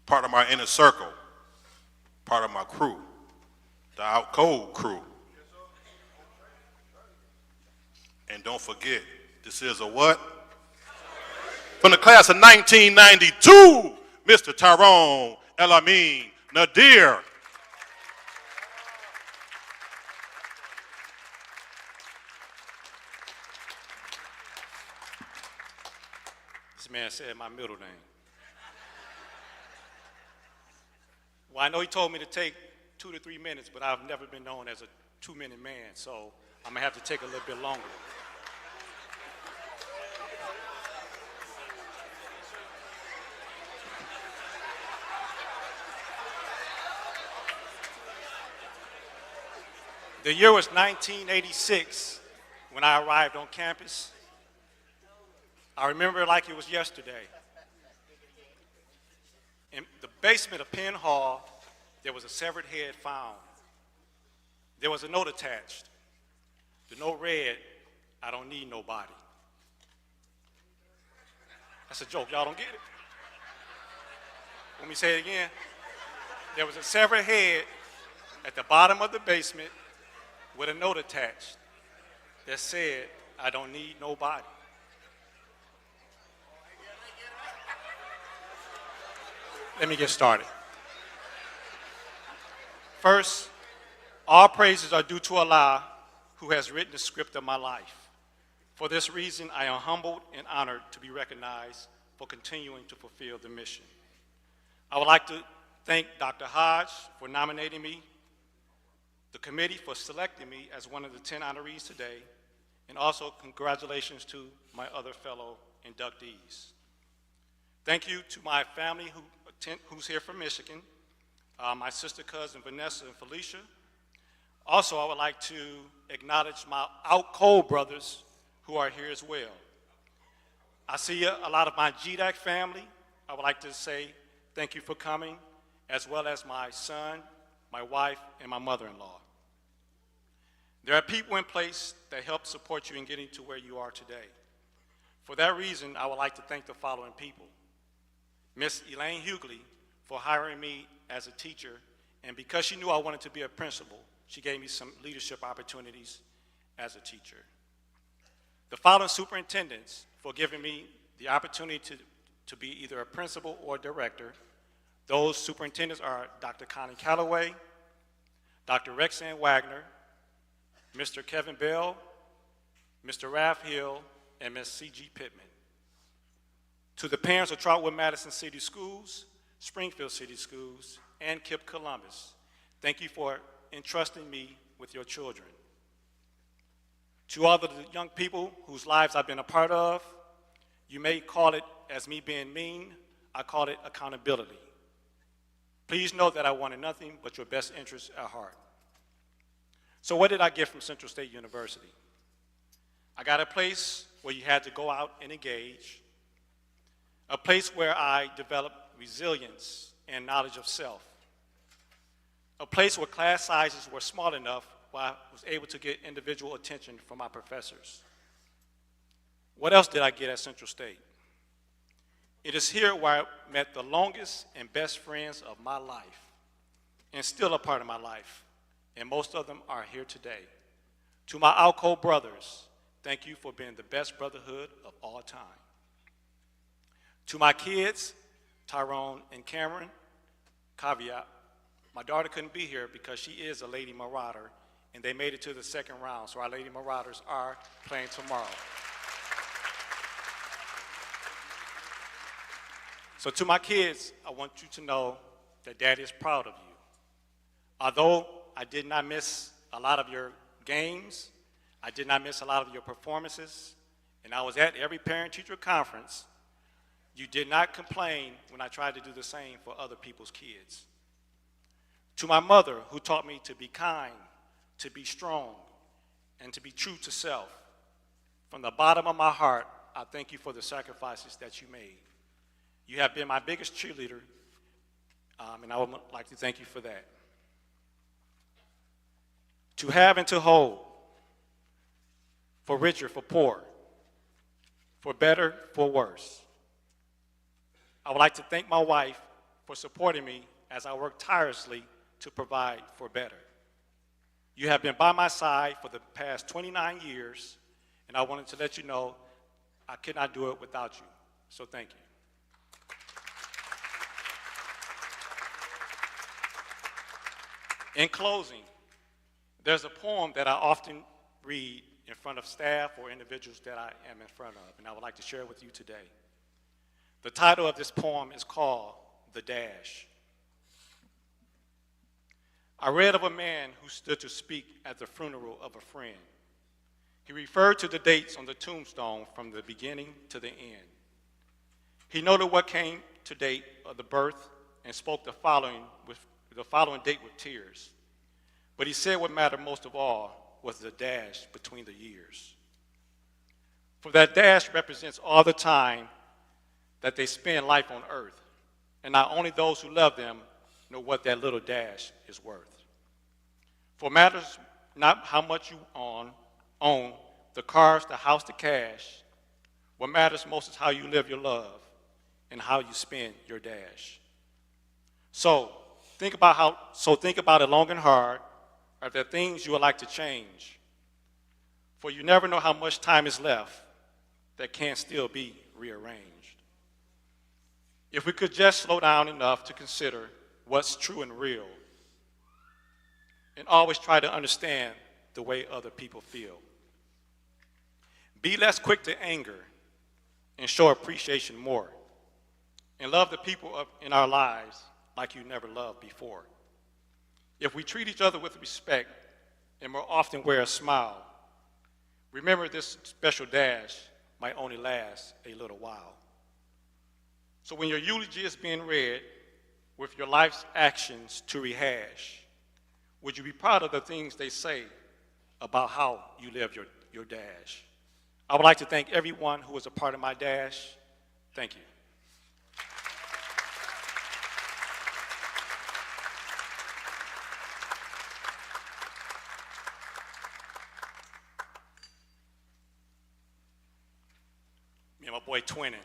part of my inner circle, part of my crew, the Out Cold crew. And don't forget, this is a what? From the class of 1992, Mr. Tyrone El-Amin Nadir. This man said my middle name. Well, I know he told me to take 2 to 3 minutes, but I've never been known as a 2-minute man, so I'm gonna have to take a little bit longer. The year was 1986 when I arrived on campus. I remember it like it was yesterday. In the basement of Penn Hall, there was a severed head found. There was a note attached. The note read, "I don't need nobody." That's a joke, y'all don't get it? Let me say it again. There was a severed head at the bottom of the basement with a note attached that said, "I don't need nobody." Let me get started. First, all praises are due to Allah, who has written the script of my life. For this reason, I am humbled and honored to be recognized for continuing to fulfill the mission. I would like to thank Dr. Hodge for nominating me, the committee for selecting me as one of the 10 honorees today, and also congratulations to my other fellow inductees. Thank you to my family who's here from Michigan, my sister, cousin, Vanessa, and Felicia. Also, I would like to acknowledge my Out Cold brothers who are here as well. I see a lot of my GDAC family. I would like to say thank you for coming, as well as my son, my wife, and my mother-in-law. There are people in place that help support you in getting to where you are today. For that reason, I would like to thank the following people. Miss Elaine Hughley for hiring me as a teacher, and because she knew I wanted to be a principal, she gave me some leadership opportunities as a teacher. The following superintendents for giving me the opportunity to be either a principal or a director. Those superintendents are Dr. Connie Calloway, Dr. Rexanne Wagner, Mr. Kevin Bell, Mr. Raph Hill, and Ms. C.G. Pittman. To the parents of Trotwood Madison City Schools, Springfield City Schools, and KIPP Columbus, thank you for entrusting me with your children. To all of the young people whose lives I've been a part of, you may call it, as me being mean, I call it accountability. Please know that I wanted nothing but your best interests at heart. So what did I get from Central State University? I got a place where you had to go out and engage, a place where I developed resilience and knowledge of self, a place where class sizes were small enough where I was able to get individual attention from my professors. What else did I get at Central State? It is here where I met the longest and best friends of my life, and still a part of my life, and most of them are here today. To my Alco brothers, thank you for being the best brotherhood of all time. To my kids, Tyrone and Cameron, caveat, my daughter couldn't be here because she is a Lady Marauder, and they made it to the second round, so our Lady Marauders are playing tomorrow. So to my kids, I want you to know that Daddy is proud of you. Although I did not miss a lot of your games, I did not miss a lot of your performances, and I was at every parent-teacher conference, you did not complain when I tried to do the same for other people's kids. To my mother, who taught me to be kind, to be strong, and to be true to self, from the bottom of my heart, I thank you for the sacrifices that you made. You have been my biggest cheerleader, and I would like to thank you for that. To have and to hold, for richer, for poor, for better, for worse. I would like to thank my wife for supporting me as I work tirelessly to provide for better. You have been by my side for the past 29 years, and I wanted to let you know I could not do it without you, so thank you. In closing, there's a poem that I often read in front of staff or individuals that I am in front of, and I would like to share it with you today. The title of this poem is called The Dash. I read of a man who stood to speak at the funeral of a friend. He referred to the dates on the tombstone from the beginning to the end. He noted what came to date of the birth and spoke the following date with tears. But he said what mattered most of all was the dash between the years. For that dash represents all the time that they spend life on earth, and not only those who love them know what that little dash is worth. For matters not how much you own, the cars, the house, the cash. What matters most is how you live your love and how you spend your dash. So think about it long and hard. Are there things you would like to change? For you never know how much time is left that can still be rearranged. If we could just slow down enough to consider what's true and real, and always try to understand the way other people feel. Be less quick to anger and show appreciation more, and love the people in our lives like you never loved before. If we treat each other with respect and more often wear a smile, remember this special dash might only last a little while. So when your eulogy is being read with your life's actions to rehash, would you be proud of the things they say about how you live your dash? I would like to thank everyone who was a part of my dash. Thank you. Me and my boy twinning.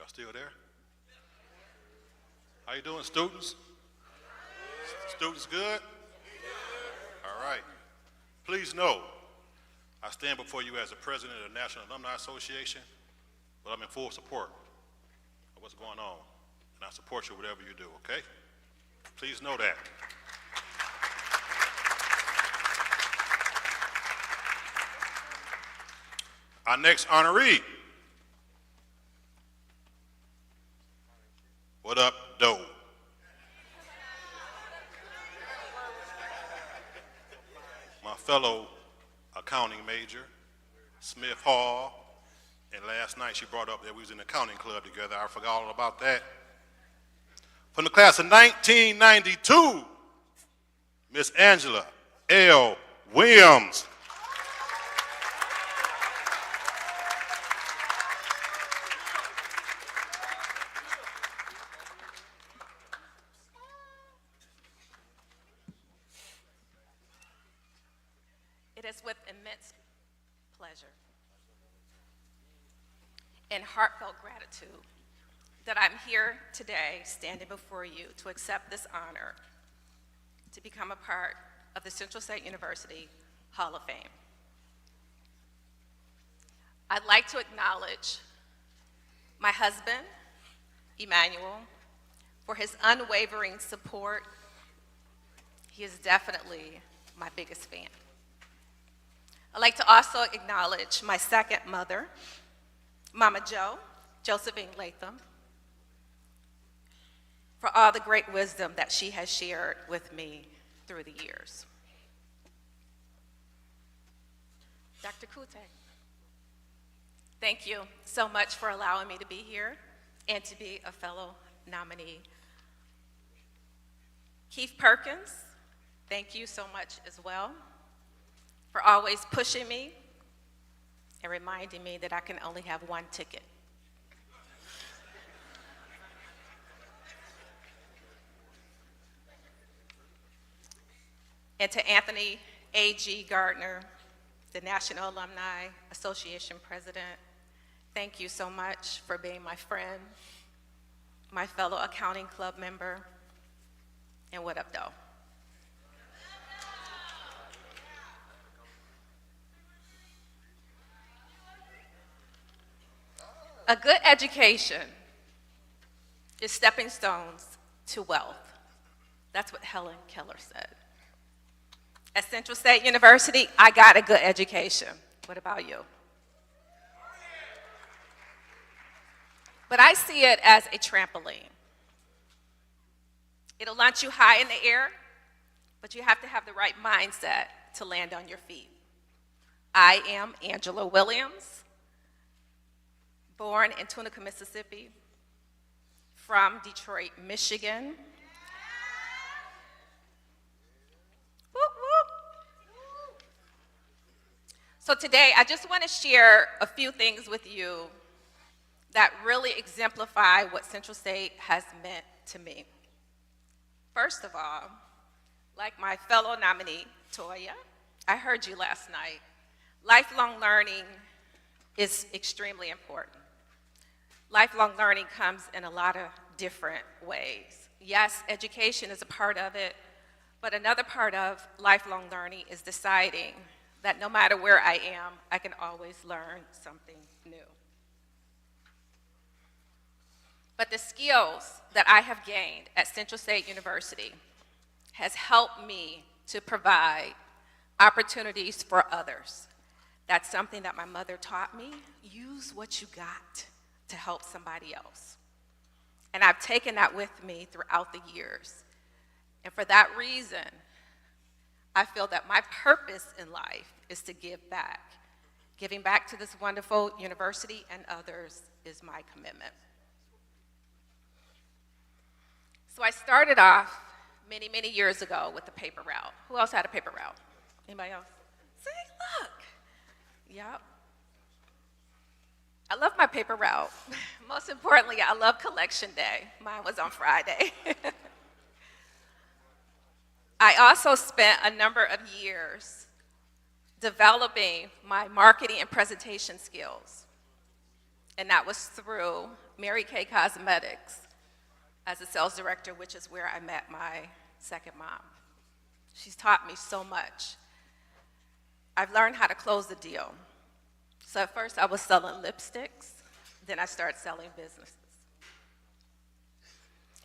Y'all still there? How you doing, students? Students good? All right. Please know, I stand before you as the president of the National Alumni Association, but I'm in full support of what's going on, and I support you whatever you do, okay? Please know that. Our next honoree. What up, Doe? My fellow accounting major, Smith Hall, and last night she brought up that we was in the accounting club together. I forgot all about that. From the class of 1992, Miss Angela L. Williams. It is with immense pleasure and heartfelt gratitude that I'm here today standing before you to accept this honor to become a part of the Central State University Hall of Fame. I'd like to acknowledge my husband, Emmanuel, for his unwavering support. He is definitely my biggest fan. I'd like to also acknowledge my second mother, Mama Jo, Josephine Latham, for all the great wisdom that she has shared with me through the years. Dr. Kute, thank you so much for allowing me to be here and to be a fellow nominee. Keith Perkins, thank you so much as well for always pushing me and reminding me that I can only have one ticket. And to Anthony A.G. Gardner, the National Alumni Association president, thank you so much for being my friend, my fellow accounting club member, and what up, though? A good education is stepping stones to wealth. That's what Helen Keller said. At Central State University, I got a good education. What about you? But I see it as a trampoline. It'll launch you high in the air, but you have to have the right mindset to land on your feet. I am Angela Williams, born in Tunica, Mississippi, from Detroit, Michigan. Whoop, whoop. So today, I just want to share a few things with you that really exemplify what Central State has meant to me. First of all, like my fellow nominee, Toya, I heard you last night. Lifelong learning is extremely important. Lifelong learning comes in a lot of different ways. Yes, education is a part of it, but another part of lifelong learning is deciding that no matter where I am, I can always learn something new. But the skills that I have gained at Central State University has helped me to provide opportunities for others. That's something that my mother taught me. Use what you got to help somebody else. And I've taken that with me throughout the years. And for that reason, I feel that my purpose in life is to give back. Giving back to this wonderful university and others is my commitment. So I started off many, many years ago with the paper route. Who else had a paper route? Anybody else? See, look. Yep. I love my paper route. Most importantly, I love collection day. Mine was on Friday. I also spent a number of years developing my marketing and presentation skills. And that was through Mary Kay Cosmetics as a sales director, which is where I met my second mom. She's taught me so much. I've learned how to close the deal. So at first I was selling lipsticks, then I started selling businesses.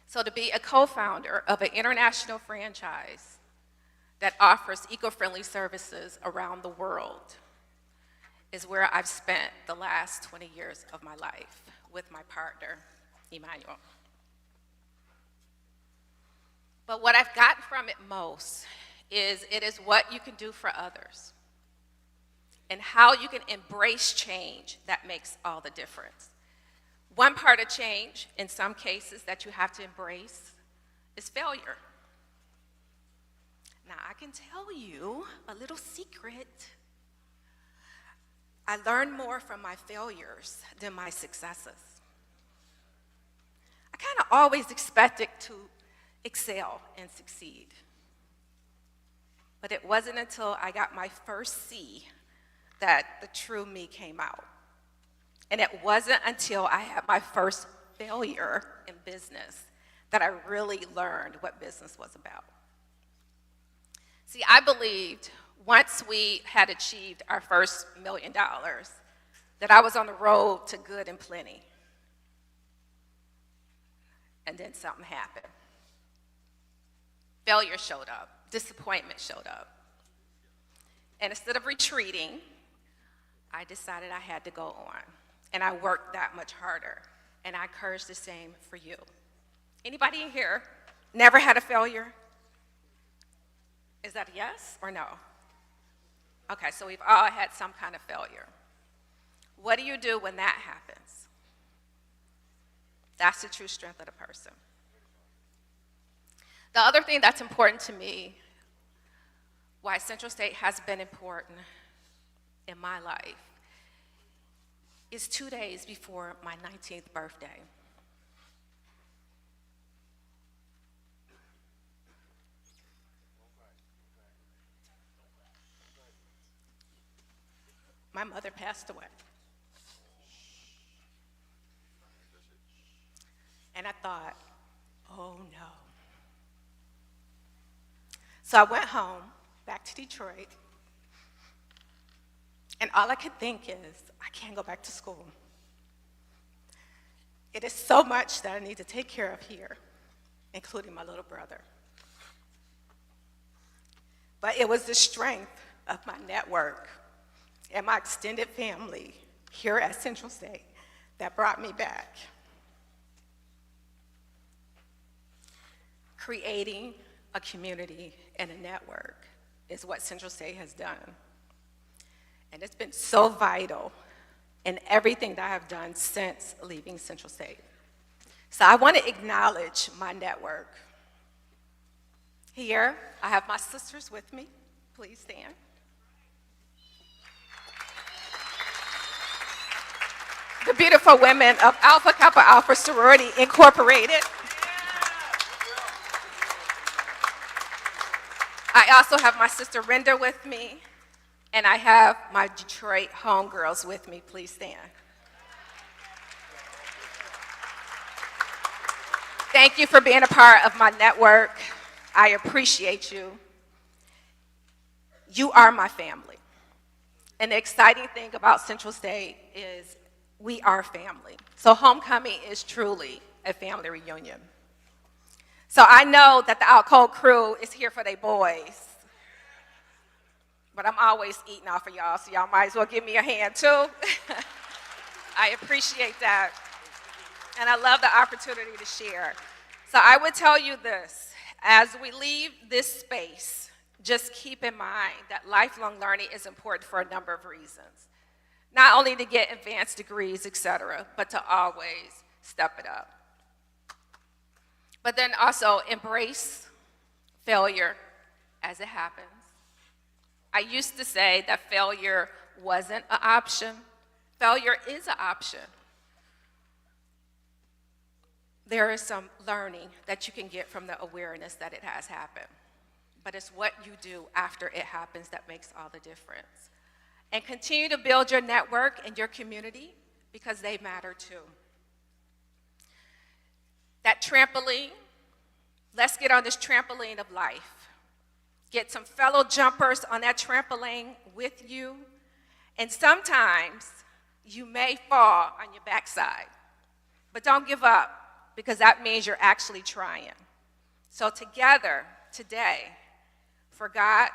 So to be a co-founder of an international franchise that offers eco-friendly services around the world is where I've spent the last 20 years of my life with my partner, Emmanuel. But what I've gotten from it most is it is what you can do for others and how you can embrace change that makes all the difference. One part of change, in some cases, that you have to embrace is failure. Now, I can tell you a little secret. I learned more from my failures than my successes. I kind of always expected to excel and succeed. But it wasn't until I got my first C that the true me came out. And it wasn't until I had my first failure in business that I really learned what business was about. See, I believed once we had achieved our first $1 million that I was on the road to good and plenty. And then something happened. Failure showed up, disappointment showed up. And instead of retreating, I decided I had to go on. And I worked that much harder. And I encourage the same for you. Anybody in here never had a failure? Is that a yes or no? Okay, so we've all had some kind of failure. What do you do when that happens? That's the true strength of the person. The other thing that's important to me, why Central State has been important in my life, is 2 days before my 19th birthday. My mother passed away. And I thought, oh no. So I went home, back to Detroit, and all I could think is, I can't go back to school. It is so much that I need to take care of here, including my little brother. But it was the strength of my network and my extended family here at Central State that brought me back. Creating a community and a network is what Central State has done. And it's been so vital in everything that I've done since leaving Central State. So I want to acknowledge my network. Here, I have my sisters with me. Please stand. The beautiful women of Alpha Kappa Alpha Sorority Incorporated. I also have my sister Renda with me, and I have my Detroit homegirls with me. Please stand. Thank you for being a part of my network. I appreciate you. You are my family. And the exciting thing about Central State is we are family. So homecoming is truly a family reunion. So I know that the Out Cold crew is here for their boys. But I'm always eating off of y'all, so y'all might as well give me a hand too. I appreciate that. And I love the opportunity to share. So I would tell you this, as we leave this space, just keep in mind that lifelong learning is important for a number of reasons. Not only to get advanced degrees, et cetera, but to always step it up. But then also embrace failure as it happens. I used to say that failure wasn't an option. Failure is an option. There is some learning that you can get from the awareness that it has happened. But it's what you do after it happens that makes all the difference. And continue to build your network and your community because they matter too. That trampoline, let's get on this trampoline of life. Get some fellow jumpers on that trampoline with you, and sometimes you may fall on your backside. But don't give up, because that means you're actually trying. So together, today, for God,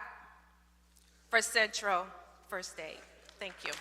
for Central, for State. Thank you.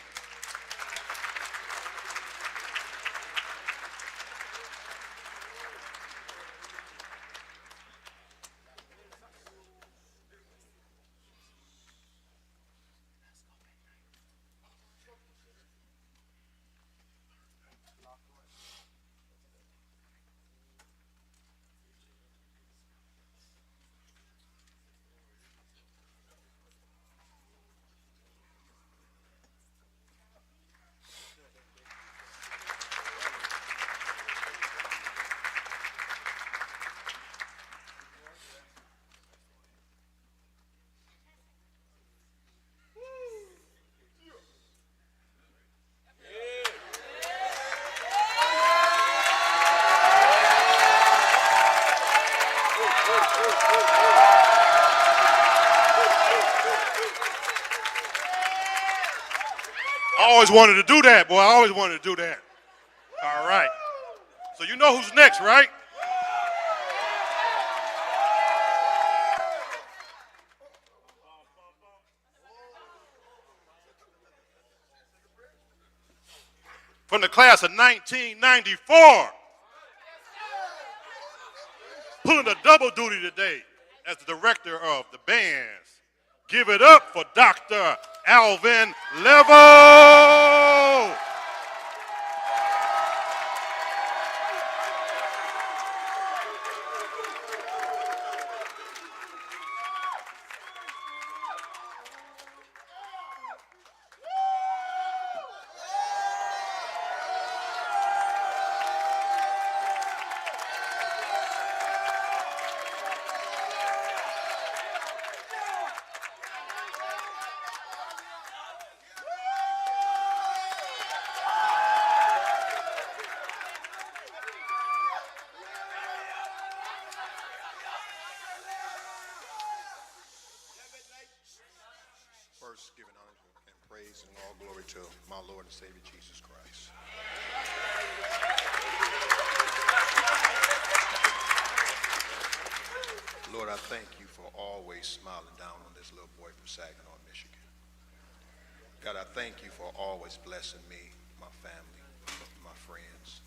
I always wanted to do that, boy. I always wanted to do that. All right. So you know who's next, right? From the class of 1994. Pulling a double duty today as the director of the bands. Give it up for Dr. Alvin Level. First, giving honor and praise and all glory to my Lord and Savior Jesus Christ. Lord, I thank you for always smiling down on this little boy from Saginaw, Michigan. God, I thank you for always blessing me, my family, my friends.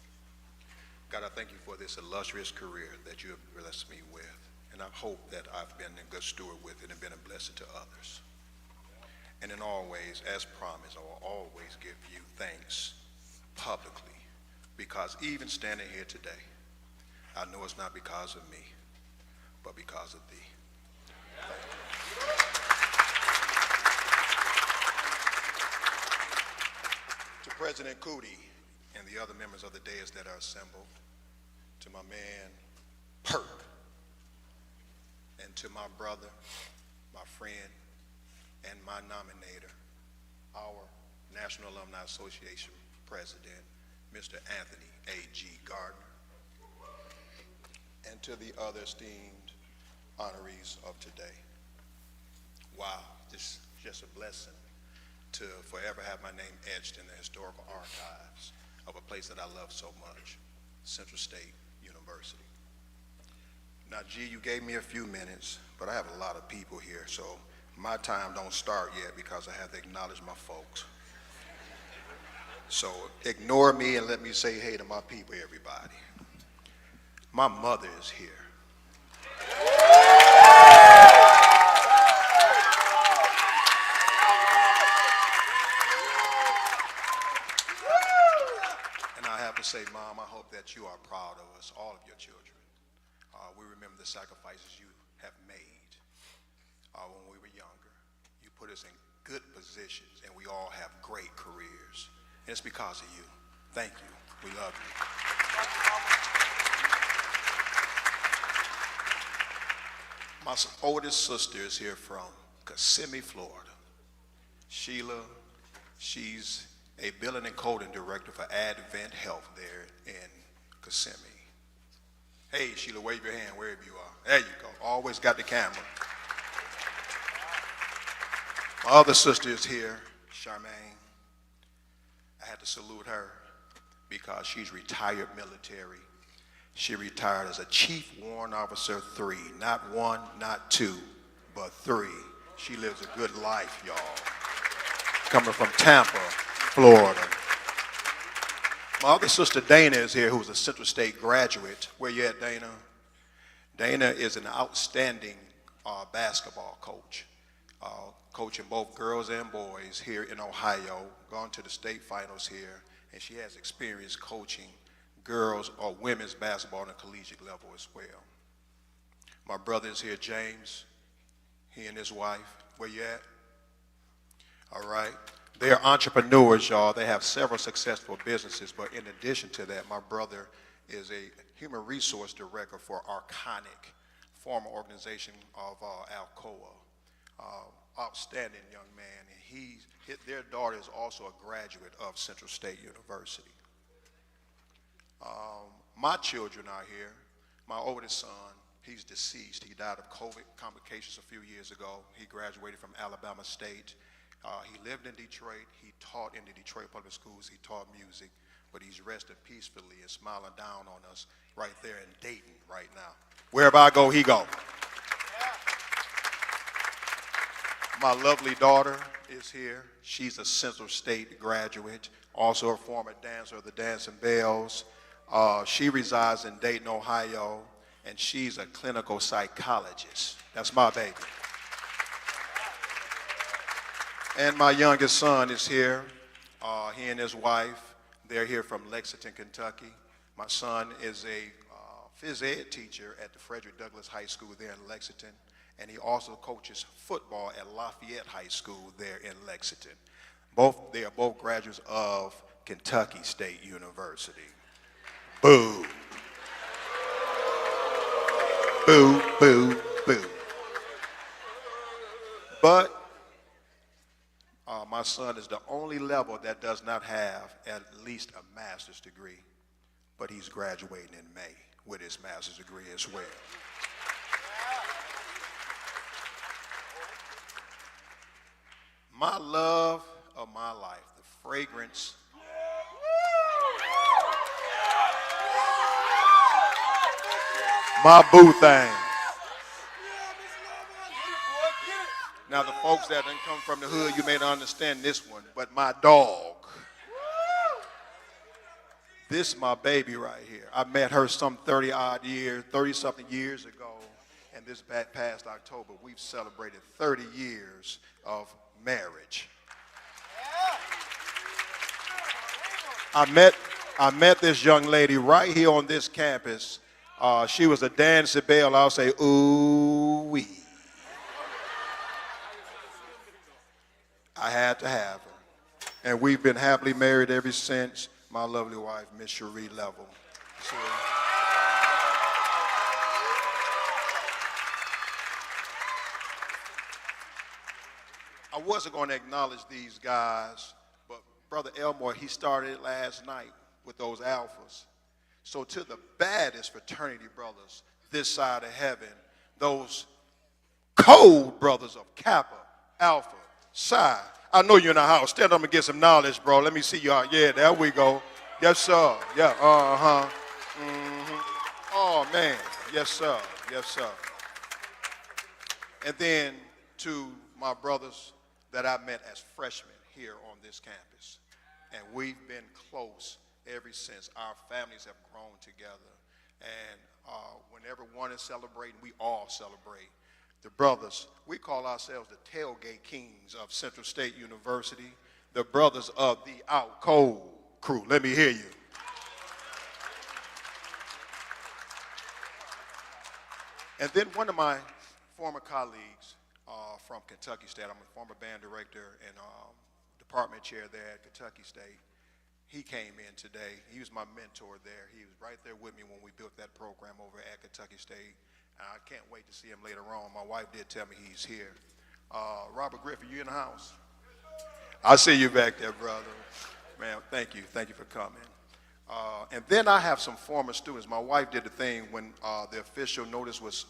God, I thank you for this illustrious career that you have blessed me with. And I hope that I've been a good steward with it and been a blessing to others. And in all ways, as promised, I will always give you thanks publicly, because even standing here today, I know it's not because of me, but because of thee. Thank you. To President Cootie and the other members of the dais that are assembled, to my man Perk, and to my brother, my friend, and my nominator, our National Alumni Association President, Mr. Anthony A.G. Gardner, and to the other esteemed honorees of today. Wow, this is just a blessing to forever have my name etched in the historical archives of a place that I love so much, Central State University. Now, G, you gave me a few minutes, but I have a lot of people here, so my time don't start yet because I have to acknowledge my folks. So ignore me and let me say hey to my people, everybody. My mother is here. And I have to say, Mom, I hope that you are proud of us, all of your children. We remember the sacrifices you have made when we were younger. You put us in good positions, and we all have great careers. And it's because of you. Thank you. We love you. My oldest sister is here from Kissimmee, Florida. Sheila, she's a billing and coding director for Advent Health there in Kissimmee. Hey, Sheila, wave your hand wherever you are. There you go. Always got the camera. My other sister is here, Charmaine. I had to salute her because she's retired military. She retired as a Chief Warrant Officer 3, not 1, not 2, but 3. She lives a good life, y'all. Coming from Tampa, Florida. My other sister Dana is here, who's a Central State graduate. Where you at, Dana? Dana is an outstanding basketball coach, coaching both girls and boys here in Ohio, gone to the state finals here, and she has experience coaching girls or women's basketball on a collegiate level as well. My brother is here, James. He and his wife. Where you at? All right. They are entrepreneurs, y'all. They have several successful businesses, but in addition to that, my brother is a human resource director for Arconic, former organization of Alcoa. Outstanding young man, and their daughter is also a graduate of Central State University. My children are here. My oldest son, he's deceased. He died of COVID complications a few years ago. He graduated from Alabama State. He lived in Detroit. He taught in the Detroit public schools. He taught music, but he's resting peacefully and smiling down on us right there in Dayton right now. Wherever I go, he go. My lovely daughter is here. She's a Central State graduate, also a former dancer of the Dancing Bells. She resides in Dayton, Ohio, and she's a clinical psychologist. That's my baby. And my youngest son is here. He and his wife, they're here from Lexington, Kentucky. My son is a phys ed teacher at the Frederick Douglass High School there in Lexington, and he also coaches football at Lafayette High School there in Lexington. They are both graduates of Kentucky State University. Boo. Boo, boo, boo. But my son is the only level that does not have at least a master's degree, but he's graduating in May with his master's degree as well. My love of my life, the fragrance. My boo thing. Now, the folks that didn't come from the hood, you may not understand this one, but my dog. This is my baby right here. I met her some 30-something years ago, and this past October, we've celebrated 30 years of marriage. I met this young lady right here on this campus. She was a dancing belle. I'll say, ooh-wee. I had to have her. And we've been happily married ever since. My lovely wife, Miss Cherie Level. So, I wasn't going to acknowledge these guys, but Brother Elmore, he started it last night with those alphas. So to the baddest fraternity brothers this side of heaven, those cold brothers of Kappa, Alpha, Psi. I know you're in the house. Stand up and get some knowledge, bro. Let me see you out. Yeah, there we go. Yes, sir. Yeah, uh-huh. Mm-hmm. Oh, man. Yes, sir. Yes, sir. And then to my brothers that I met as freshmen here on this campus. And we've been close ever since. Our families have grown together. And whenever one is celebrating, we all celebrate. The brothers, we call ourselves the tailgate kings of Central State University, the brothers of the Out Cold crew. Let me hear you. And then one of my former colleagues from Kentucky State, I'm a former band director and department chair there at Kentucky State. He came in today. He was my mentor there. He was right there with me when we built that program over at Kentucky State. I can't wait to see him later on. My wife did tell me he's here. Robert Griffin, you in the house? I see you back there, brother. Man, thank you. Thank you for coming. And then I have some former students. My wife did the thing when the official notice was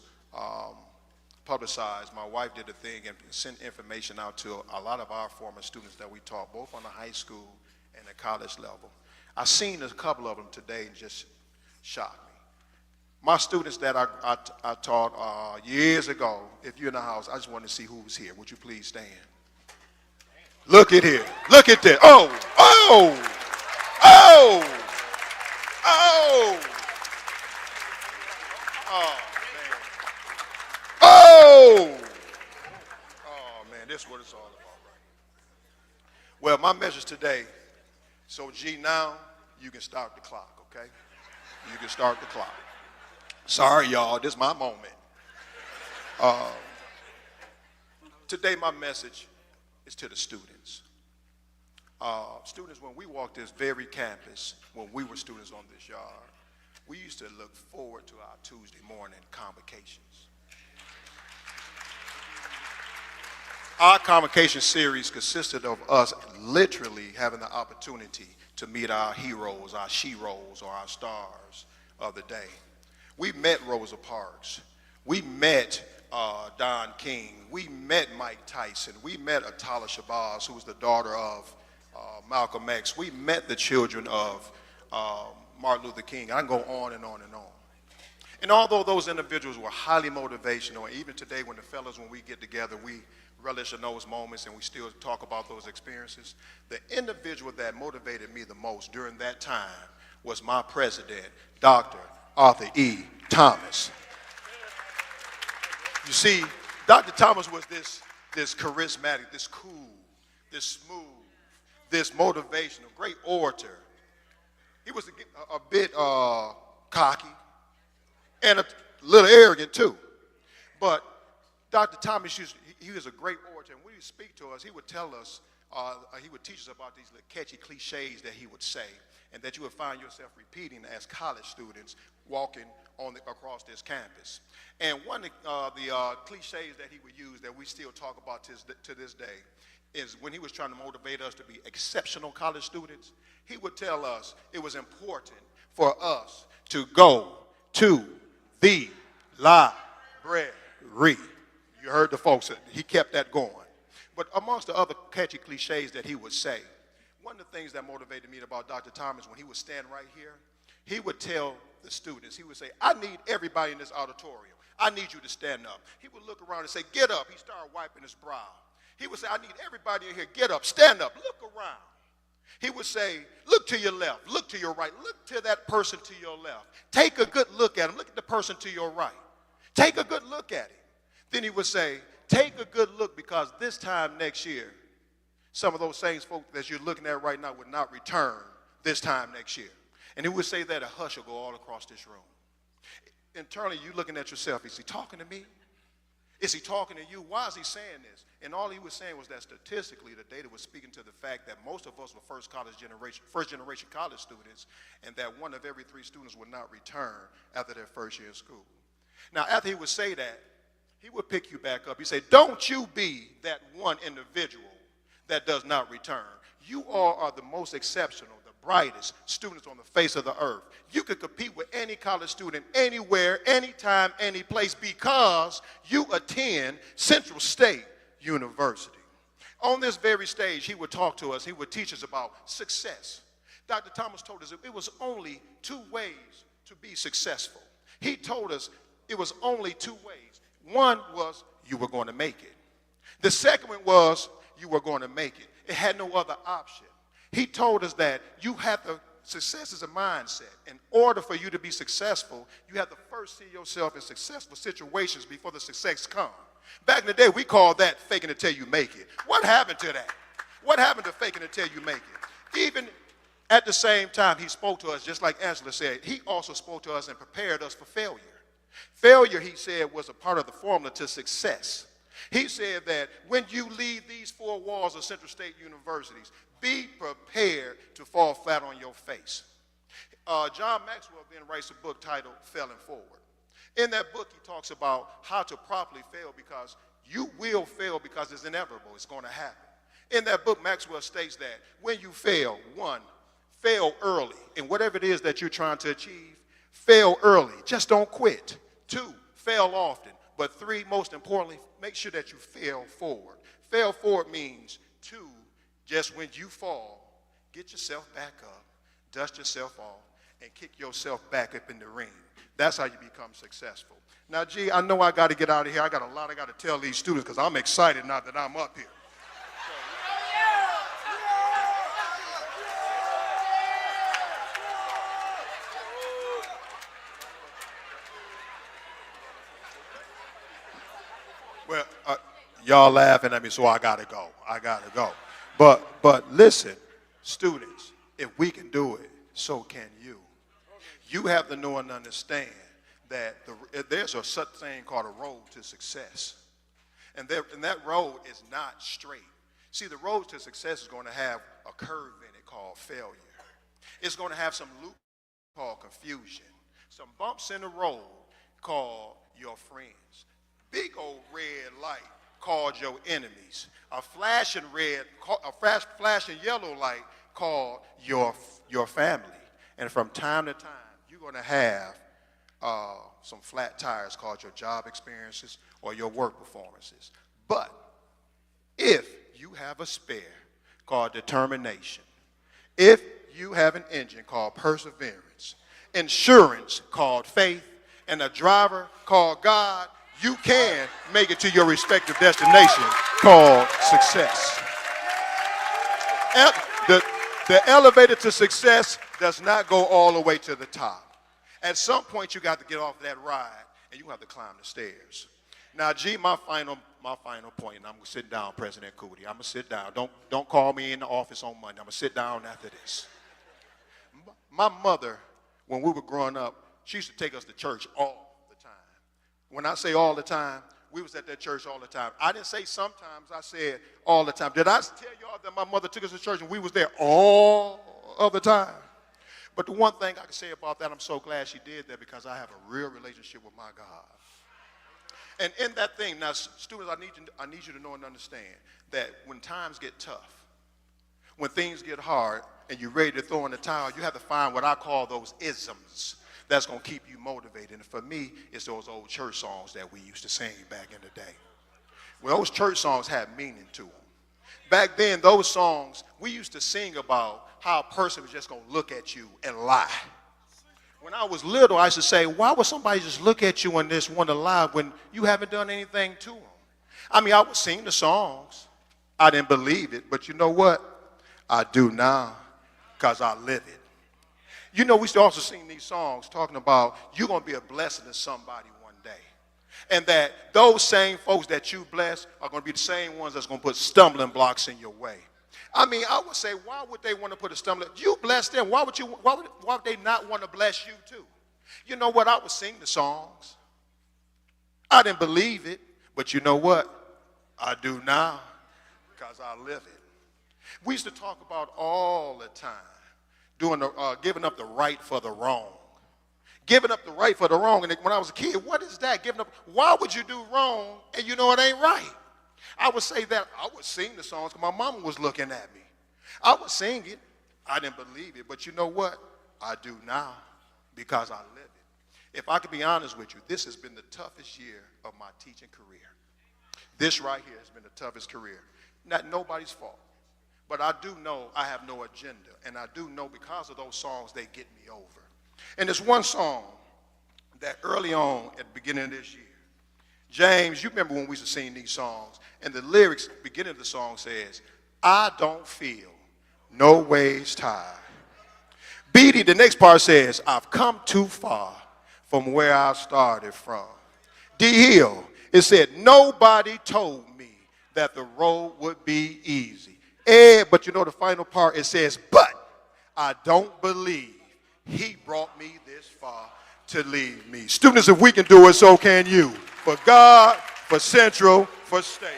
publicized. My wife did the thing and sent information out to a lot of our former students that we taught, both on the high school and the college level. I've seen a couple of them today and just shocked me. My students that I taught years ago, if you're in the house, I just want to see who's here. Would you please stand? Look at here. Look at that. Oh, oh, oh. Oh! Oh, man. Oh! Oh, man, this is what it's all about, right? Well, my message today, so G, now you can start the clock, okay? You can start the clock. Sorry, y'all, this is my moment. Today, my message is to the students. Students, when we walked this very campus, when we were students on this yard, we used to look forward to our Tuesday morning convocations. Our convocation series consisted of us literally having the opportunity to meet our heroes, our she-ros, or our stars of the day. We met Rosa Parks. We met Don King. We met Mike Tyson. We met Atala Shabazz, who was the daughter of Malcolm X. We met the children of Martin Luther King. I can go on and on and on. And although those individuals were highly motivational, even today when the fellas, when we get together, we relish in those moments and we still talk about those experiences, the individual that motivated me the most during that time was my president, Dr. Arthur E. Thomas. You see, Dr. Thomas was this charismatic, this cool, this smooth, this motivational, great orator. He was a bit cocky and a little arrogant too. But Dr. Thomas, he was a great orator, and when he would speak to us, he would tell us, he would teach us about these little catchy cliches that he would say, and that you would find yourself repeating as college students walking across this campus. And one of the cliches that he would use that we still talk about to this day is when he was trying to motivate us to be exceptional college students, he would tell us it was important for us to go to the library. You heard the folks, he kept that going. But amongst the other catchy cliches that he would say, one of the things that motivated me about Dr. Thomas, when he would stand right here, he would tell the students, he would say, I need everybody in this auditorium. I need you to stand up. He would look around and say, get up. He started wiping his brow. He would say, I need everybody in here, get up, stand up, look around. He would say, look to your left, look to your right, look to that person to your left. Take a good look at him, look at the person to your right. Take a good look at him. Then he would say, take a good look because this time next year, some of those same folks that you're looking at right now would not return this time next year. And he would say that a hush will go all across this room. Internally, you're looking at yourself, is he talking to me? Is he talking to you? Why is he saying this? And all he was saying was that statistically, the data was speaking to the fact that most of us were first generation college students, and that one of every 3 students would not return after their first year of school. Now, after he would say that, he would pick you back up. He said, don't you be that one individual that does not return. You all are the most exceptional, the brightest students on the face of the earth. You could compete with any college student anywhere, anytime, any place because you attend Central State University. On this very stage, he would talk to us. He would teach us about success. Dr. Thomas told us it was only 2 ways to be successful. He told us it was only 2 ways. One was you were going to make it. The second one was you were going to make it. It had no other option. He told us that you have to, success is a mindset. In order for you to be successful, you have to first see yourself in successful situations before the success comes. Back in the day, we called that faking it till you make it. What happened to that? What happened to faking it till you make it? Even at the same time, he spoke to us, just like Angela said, he also spoke to us and prepared us for failure. Failure, he said, was a part of the formula to success. He said that when you leave these 4 walls of Central State Universities, be prepared to fall flat on your face. John Maxwell then writes a book titled Failing Forward. In that book, he talks about how to properly fail because you will fail because it's inevitable. It's going to happen. In that book, Maxwell states that when you fail, 1, fail early. And whatever it is that you're trying to achieve, fail early. Just don't quit. 2, fail often. But 3, most importantly, make sure that you fail forward. Fail forward means 2, just when you fall, get yourself back up, dust yourself off, and kick yourself back up in the ring. That's how you become successful. Now, G, I know I got to get out of here. I got a lot I got to tell these students because I'm excited now that I'm up here. Well, y'all laughing at me, so I gotta go. I gotta go. But listen, students, if we can do it, so can you. You have to know and understand that there's a such thing called a road to success, and that road is not straight. See, the road to success is going to have a curve in it called failure. It's going to have some loop called confusion, some bumps in the road called your friends. Big old red light called your enemies. A flashing yellow light called your family. And from time to time, you're going to have some flat tires called your job experiences or your work performances. But if you have a spare called determination, if you have an engine called perseverance, insurance called faith, and a driver called God, you can make it to your respective destination called success. The elevator to success does not go all the way to the top. At some point, you got to get off that ride, and you have to climb the stairs. Now, G, my final point, and I'm going to sit down, President Cootie. I'm going to sit down. Don't call me in the office on Monday. I'm going to sit down after this. My mother, when we were growing up, she used to take us to church all. When I say all the time, we was at that church all the time. I didn't say sometimes, I said all the time. Did I tell y'all that my mother took us to church and we was there all of the time? But the one thing I can say about that, I'm so glad she did that because I have a real relationship with my God. And in that thing, now students, I need you to know and understand that when times get tough, when things get hard and you're ready to throw in the towel, you have to find what I call those isms that's going to keep you motivated. And for me, it's those old church songs that we used to sing back in the day. Well, those church songs had meaning to them. Back then, those songs, we used to sing about how a person was just going to look at you and lie. When I was little, I used to say, why would somebody just look at you and just want to lie when you haven't done anything to them? I mean, I would sing the songs. I didn't believe it, but you know what? I do now because I live it. You know, we used to also sing these songs talking about you're going to be a blessing to somebody one day. And that those same folks that you bless are going to be the same ones that's going to put stumbling blocks in your way. I mean, I would say, why would they want to put a stumbling? You bless them. Why would they not want to bless you too? You know what? I would sing the songs. I didn't believe it, but you know what? I do now because I live it. We used to talk about all the time giving up the right for the wrong. Giving up the right for the wrong. And when I was a kid, what is that? Giving up. Why would you do wrong and you know it ain't right? I would say that. I would sing the songs because my mama was looking at me. I would sing it. I didn't believe it. But you know what? I do now because I live it. If I could be honest with you, this has been the toughest year of my teaching career. This right here has been the toughest career. Not nobody's fault. But I do know I have no agenda. And I do know because of those songs, they get me over. And there's one song that early on at the beginning of this year, James, you remember when we used to sing these songs, and the lyrics, beginning of the song says, I don't feel no ways tired. Beatty, the next part says, I've come too far from where I started from. D. Hill, it said, nobody told me that the road would be easy. But you know the final part, it says, but I don't believe he brought me this far to leave me. Students, if we can do it, so can you. For God, for Central, for State.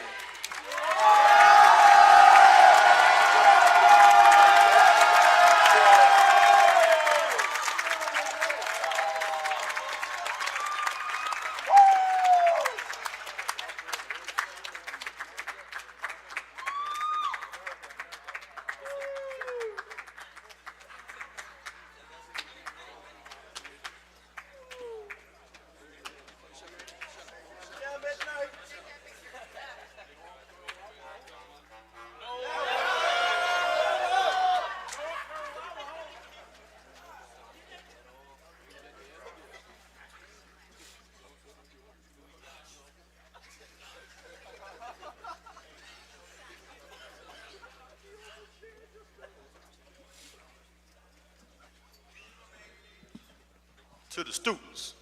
to the students.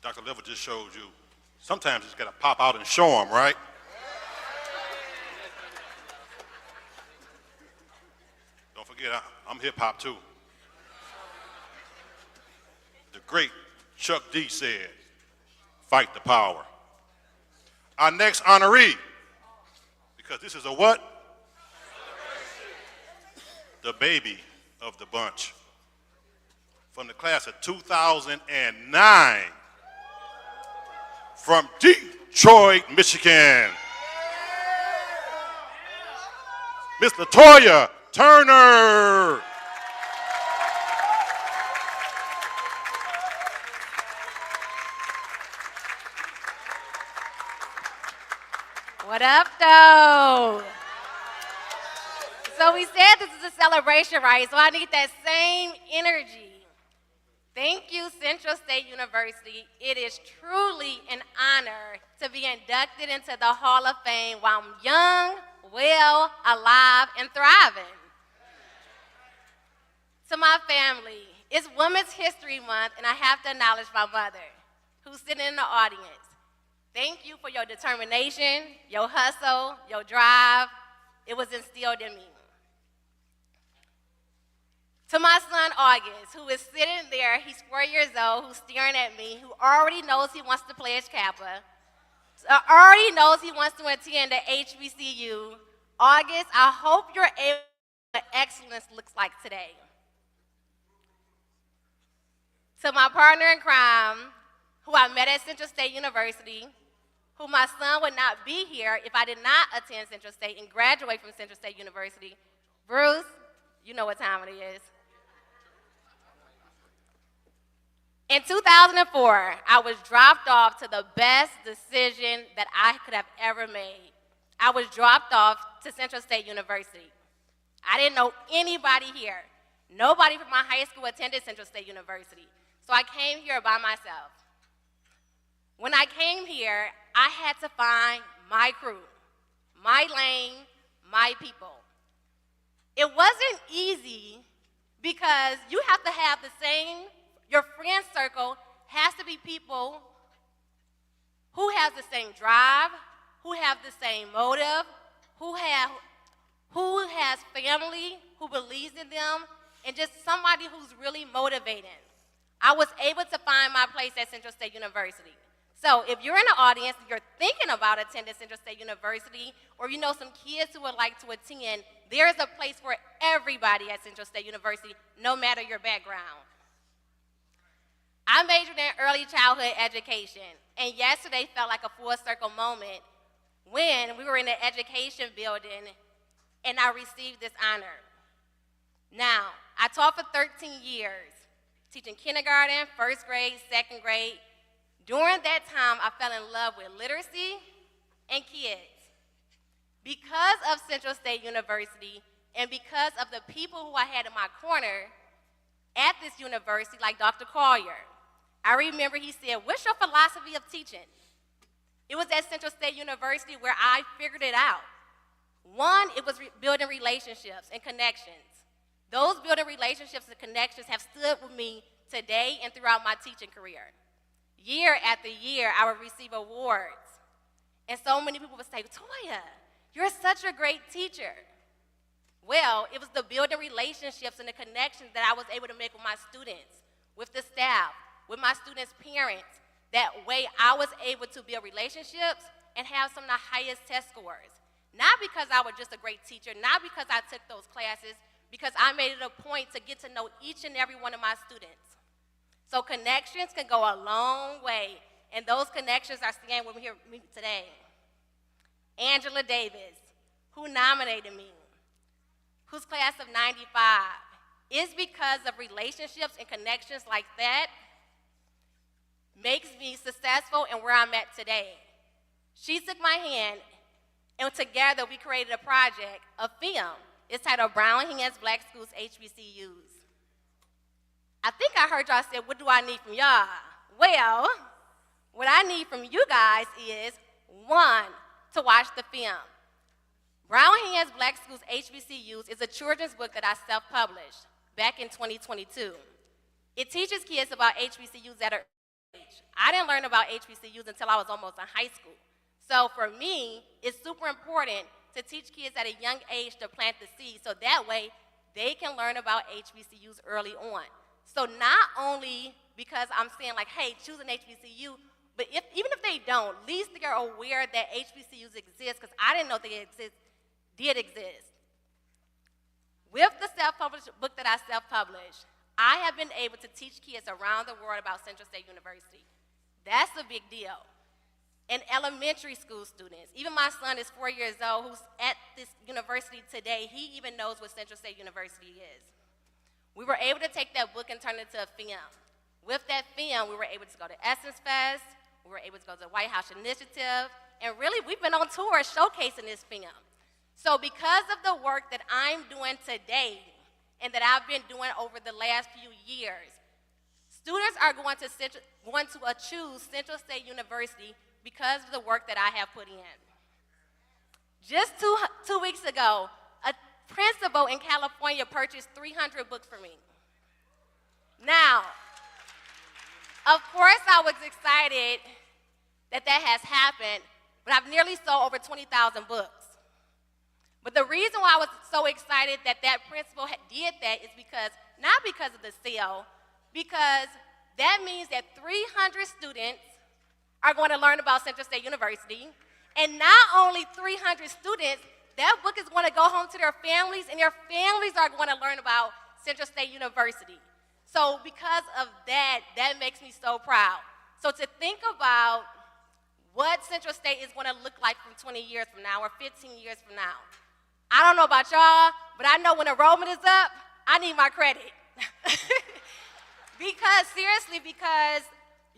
Dr. Level just showed you. Sometimes you just got to pop out and show them, right? Don't forget, I'm hip hop too. The great Chuck D said, fight the power. Our next honoree, because this is a what? The baby of the bunch. From the class of 2009, from Detroit, Michigan, Miss LaToya Turner. What up, though? So we said this is a celebration, right? So I need that same energy. Thank you, Central State University. It is truly an honor to be inducted into the Hall of Fame while I'm young, well, alive, and thriving. To my family, it's Women's History Month, and I have to acknowledge my mother, who's sitting in the audience. Thank you for your determination, your hustle, your drive. It was instilled in me. To my son, August, who is sitting there, he's 4 years old, who's staring at me, who already knows he wants to pledge Kappa, already knows he wants to attend the HBCU. August, I hope you're able to see what excellence looks like today. To my partner in crime, who I met at Central State University, who my son would not be here if I did not attend Central State and graduate from Central State University. Bruce, you know what time it is. In 2004, I was dropped off to the best decision that I could have ever made. I was dropped off to Central State University. I didn't know anybody here. Nobody from my high school attended Central State University. So I came here by myself. When I came here, I had to find my crew, my lane, my people. It wasn't easy because you have to have the same, your friend circle has to be people who have the same drive, who have the same motive, who has family, who believes in them, and just somebody who's really motivating. I was able to find my place at Central State University. So if you're in the audience, you're thinking about attending Central State University, or you know some kids who would like to attend, there is a place for everybody at Central State University, no matter your background. I majored in early childhood education, and yesterday felt like a full circle moment when we were in the education building and I received this honor. Now, I taught for 13 years, teaching kindergarten, first grade, second grade. During that time, I fell in love with literacy and kids. Because of Central State University and because of the people who I had in my corner at this university, like Dr. Collier, I remember he said, "What's your philosophy of teaching?" It was at Central State University where I figured it out. One, it was building relationships and connections. Those building relationships and connections have stood with me today and throughout my teaching career. Year after year, I would receive awards. And so many people would say, "Toya, you're such a great teacher." Well, it was the building relationships and the connections that I was able to make with my students, with the staff, with my students' parents. That way, I was able to build relationships and have some of the highest test scores. Not because I was just a great teacher, not because I took those classes, because I made it a point to get to know each and every one of my students. So connections can go a long way, and those connections are staying with me here today. Angela Davis, who nominated me, who's class of 95, is because of relationships and connections like that makes me successful and where I'm at today. She took my hand, and together we created a project, a film. It's titled Brown Hands Black Schools HBCUs. I think I heard y'all say, "What do I need from y'all?" Well, what I need from you guys is, one, to watch the film. Brown Hands Black Schools HBCUs is a children's book that I self-published back in 2022. It teaches kids about HBCUs at an early age. I didn't learn about HBCUs until I was almost in high school. So for me, it's super important to teach kids at a young age to plant the seed so that way they can learn about HBCUs early on. So not only because I'm saying like, hey, choose an HBCU, but even if they don't, at least they're aware that HBCUs exist, because I didn't know they did exist. With the self-published book that I self-published, I have been able to teach kids around the world about Central State University. That's a big deal. And elementary school students, even my son is 4 years old, who's at this university today, he even knows what Central State University is. We were able to take that book and turn it into a film. With that film, we were able to go to Essence Fest, we were able to go to the White House Initiative, and really we've been on tour showcasing this film. So because of the work that I'm doing today and that I've been doing over the last few years, students are going to choose Central State University because of the work that I have put in. Just two weeks ago, a principal in California purchased 300 books for me. Now, of course I was excited that has happened, but I've nearly sold over 20,000 books. But the reason why I was so excited that principal did that is not because of the sale, because that means that 300 students are going to learn about Central State University, and not only 300 students, that book is going to go home to their families, and their families are going to learn about Central State University. So because of that makes me so proud. So to think about what Central State is going to look like from 20 years from now or 15 years from now, I don't know about y'all, but I know when enrollment is up, I need my credit. Because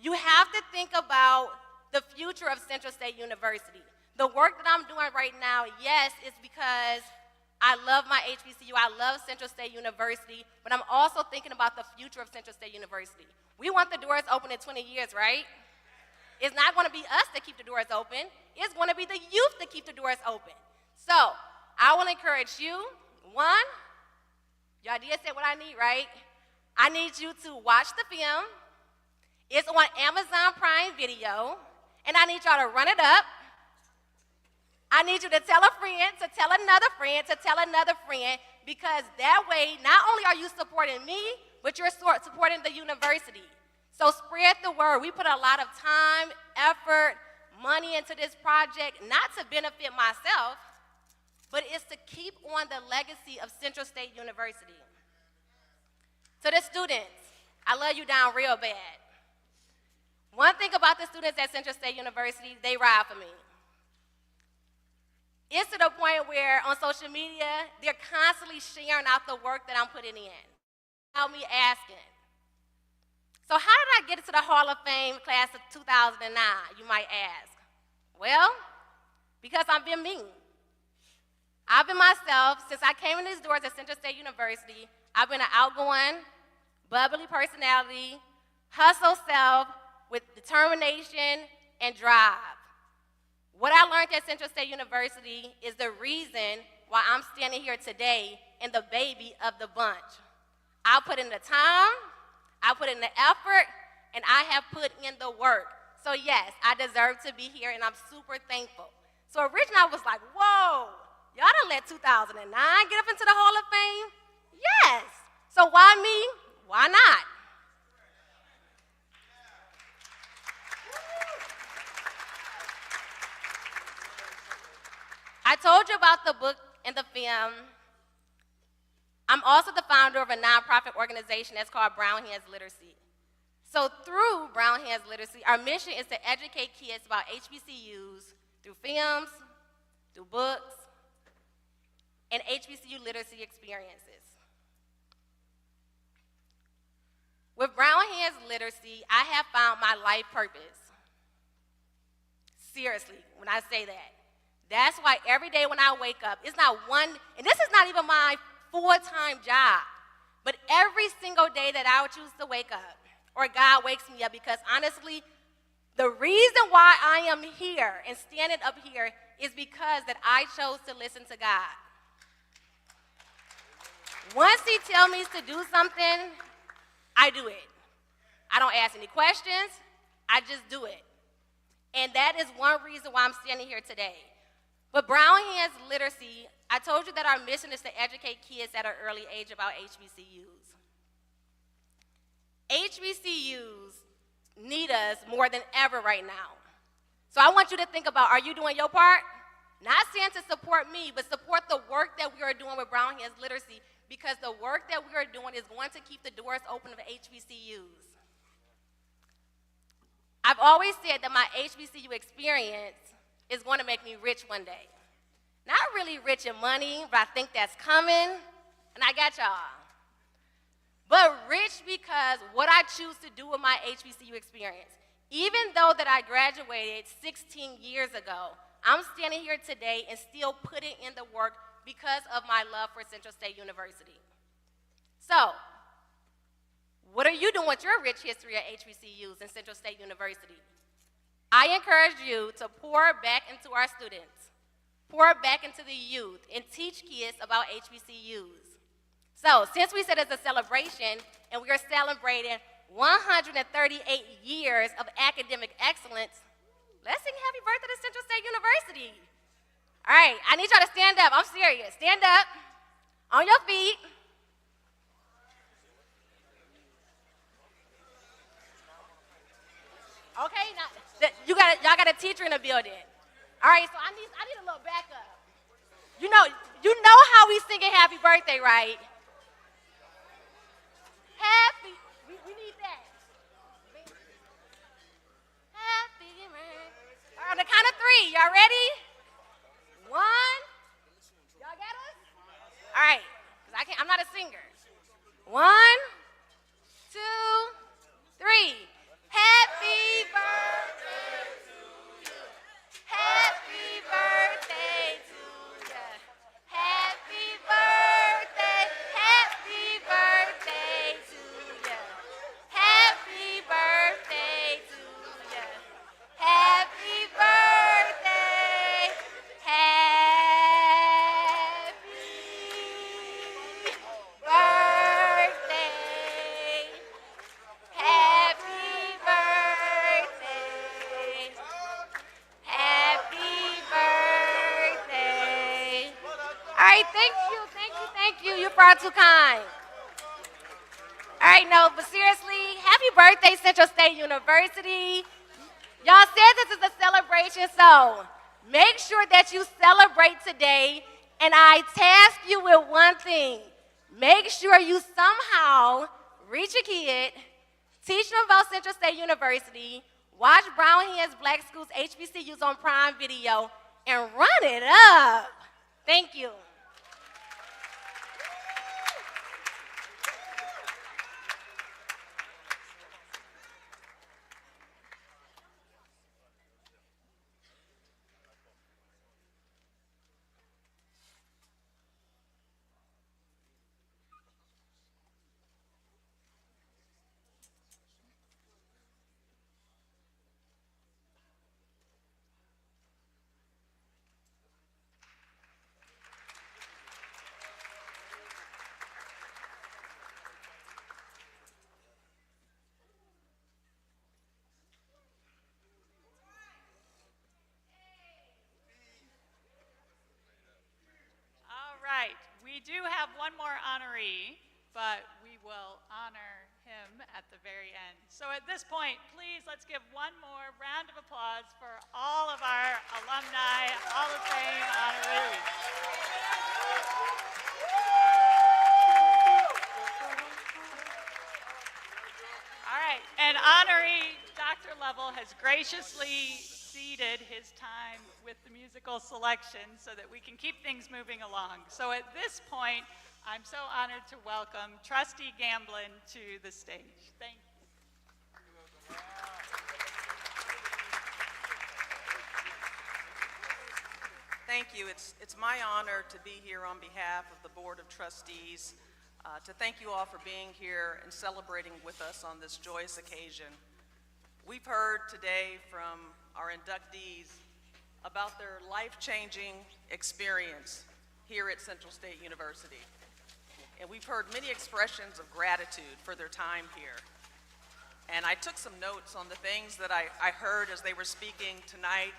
you have to think about the future of Central State University. The work that I'm doing right now, yes, is because I love my HBCU, I love Central State University, but I'm also thinking about the future of Central State University. We want the doors open in 20 years, right? It's not going to be us that keep the doors open. It's going to be the youth that keep the doors open. So I will encourage you, one, y'all did say what I need, right? I need you to watch the film. It's on Amazon Prime Video, and I need y'all to run it up. I need you to tell a friend, to tell another friend, to tell another friend, because that way, not only are you supporting me, but you're supporting the university. So spread the word. We put a lot of time, effort, money into this project, not to benefit myself, but it's to keep on the legacy of Central State University. To the students, I love you down real bad. One thing about the students at Central State University, they ride for me. It's to the point where on social media, they're constantly sharing out the work that I'm putting in. Without me asking. So how did I get into the Hall of Fame class of 2009, you might ask? Well, because I've been me. I've been myself. Since I came in these doors at Central State University, I've been an outgoing, bubbly personality, hustle self with determination and drive. What I learned at Central State University is the reason why I'm standing here today and the baby of the bunch. I put in the time, I put in the effort, and I have put in the work. So yes, I deserve to be here, and I'm super thankful. So originally I was like, whoa, y'all done let 2009 get up into the Hall of Fame? Yes. So why me? Why not? I told you about the book and the film. I'm also the founder of a nonprofit organization that's called Brown Hands Literacy. So through Brown Hands Literacy, our mission is to educate kids about HBCUs through films, through books, and HBCU literacy experiences. With Brown Hands Literacy, I have found my life purpose. Seriously, when I say that. That's why every day when I wake up, it's not one, and this is not even my full-time job, but every single day that I would choose to wake up, or God wakes me up, because honestly, the reason why I am here and standing up here is because that I chose to listen to God. Once He tells me to do something, I do it. I don't ask any questions, I just do it. And that is one reason why I'm standing here today. But Brown Hands Literacy, I told you that our mission is to educate kids at an early age about HBCUs. HBCUs need us more than ever right now. So I want you to think about, are you doing your part? Not saying to support me, but support the work that we are doing with Brown Hands Literacy, because the work that we are doing is going to keep the doors open of HBCUs. I've always said that my HBCU experience is going to make me rich one day. Not really rich in money, but I think that's coming, and I got y'all. But rich because what I choose to do with my HBCU experience. Even though that I graduated 16 years ago, I'm standing here today and still putting in the work because of my love for Central State University. So, what are you doing with your rich history at HBCUs and Central State University? I encourage you to pour back into our students, pour back into the youth, and teach kids about HBCUs. So, since we said it's a celebration, and we are celebrating 138 years of academic excellence, let's sing happy birthday to Central State University. All right, I need y'all to stand up. I'm serious. Stand up, on your feet. Okay, now y'all got a teacher in the building. All right, so I need a little backup. You know how we singing happy birthday, right? We need that. Happy birthday. All right, on the count of 3, y'all ready? 1, y'all got us? All right, because I'm not a singer. 1, 2, 3. Happy birthday to you. Happy birthday to you. Happy birthday. Happy birthday to you. Happy birthday to you. Happy birthday. Thank you. You're far too kind. All right, no, but seriously, happy birthday, Central State University. Y'all said this is a celebration, so make sure that you celebrate today, and I task you with one thing. Make sure you somehow reach a kid, teach them about Central State University, watch Brown Hands Black Schools HBCUs on Prime Video, and run it up. Thank you. Right, we do have one more honoree, but we will honor him at the very end. So at this point, please let's give one more round of applause for all of our alumni Hall of Fame honorees. All right, and honoree Dr. Lovell has graciously ceded his time with the musical selection so that we can keep things moving along. So at this point, I'm so honored to welcome Trustee Gamblin to the stage. Thank you. Thank you. It's my honor to be here on behalf of the Board of Trustees, to thank you all for being here and celebrating with us on this joyous occasion. We've heard today from our inductees about their life-changing experience here at Central State University. and we've heard many expressions of gratitude for their time here. And I took some notes on the things that I heard as they were speaking tonight,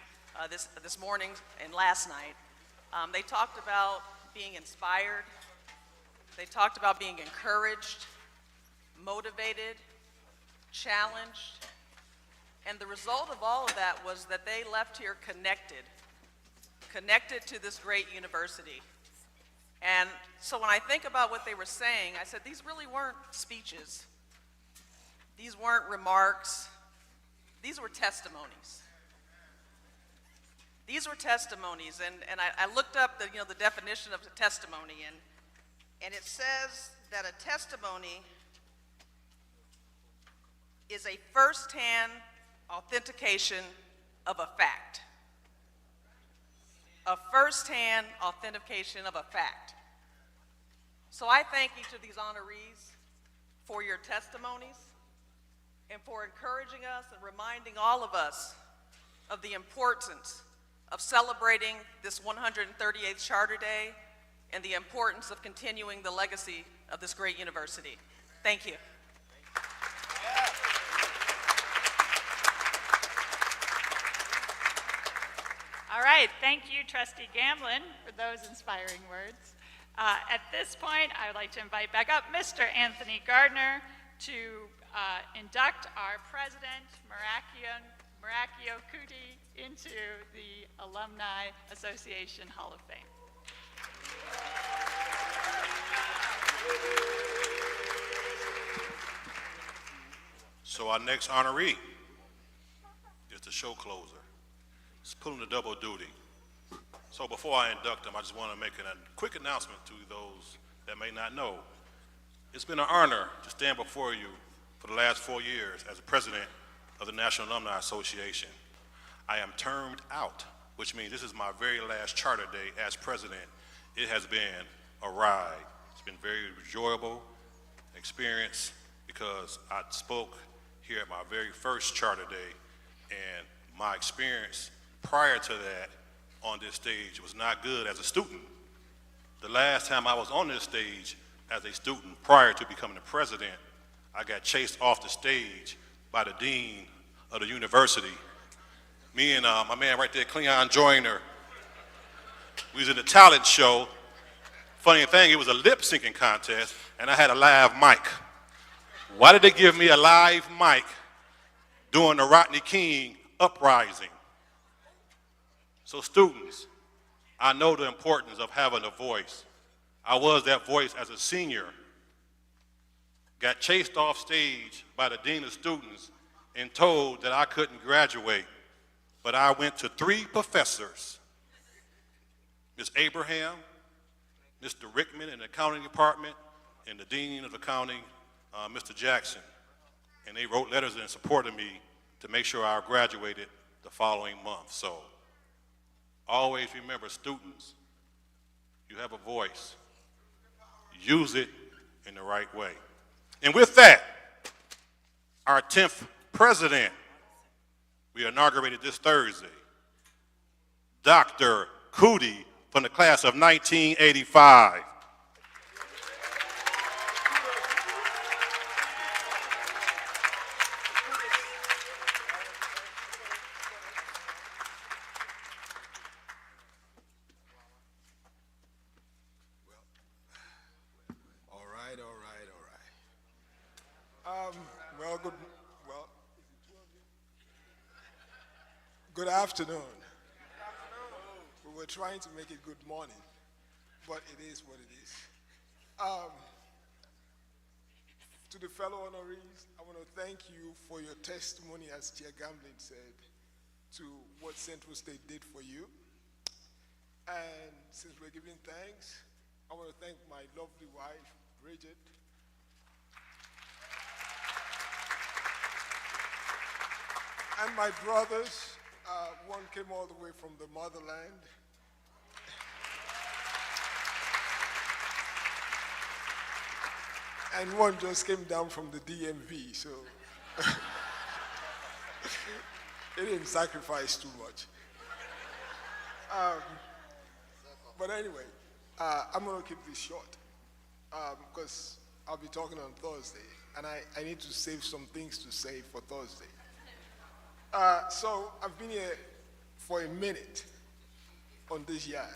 this morning and last night. They talked about being inspired. They talked about being encouraged, motivated, challenged. And the result of all of that was that they left here connected to this great university. And so when I think about what they were saying, I said, these really weren't speeches. These weren't remarks. These were testimonies. These were testimonies, and I looked up the definition of a testimony, and it says that a testimony is a first-hand authentication of a fact. A first-hand authentication of a fact. So I thank each of these honorees for your testimonies and for encouraging us and reminding all of us of the importance of celebrating this 138th Charter Day and the importance of continuing the legacy of this great university. Thank you. All right, thank you, Trustee Gamblin, for those inspiring words. At this point, I would like to invite back up Mr. Anthony Gardner to induct our president, Maracchio Kuti, into the Alumni Association Hall of Fame. So our next honoree is the show closer. He's pulling the double duty. So before I induct him, I just want to make a quick announcement to those that may not know. It's been an honor to stand before you for the last 4 years as the president of the National Alumni Association. I am termed out, which means this is my very last charter day as president. It has been a ride. It's been very enjoyable experience because I spoke here at my very first charter day, and my experience prior to that on this stage was not good as a student. The last time I was on this stage as a student prior to becoming the president, I got chased off the stage by the dean of the university. Me and my man right there, Cleon Joyner, we was in a talent show. Funny thing, it was a lip syncing contest, and I had a live mic. Why did they give me a live mic during the Rodney King uprising? So students, I know the importance of having a voice. I was that voice as a senior. Got chased off stage by the dean of students and told that I couldn't graduate. But I went to 3 professors, Ms. Abraham, Mr. Rickman in the accounting department, and the dean of accounting, Mr. Jackson. And they wrote letters in support of me to make sure I graduated the following month. So always remember, students, you have a voice. Use it in the right way. And with that, our 10th president, we inaugurated this Thursday, Dr. Kuti from the class of 1985. Good afternoon. We were trying to make it good morning, but it is what it is. To the fellow honorees, I want to thank you for your testimony, as Chair Gamblin said, to what Central State did for you. And since we're giving thanks, I want to thank my lovely wife, Bridget. And my brothers. One came all the way from the motherland. And one just came down from the DMV, so they didn't sacrifice too much. But anyway, I'm going to keep this short. because I'll be talking on Thursday, and I need to save some things to say for Thursday. So I've been here for a minute on this yard.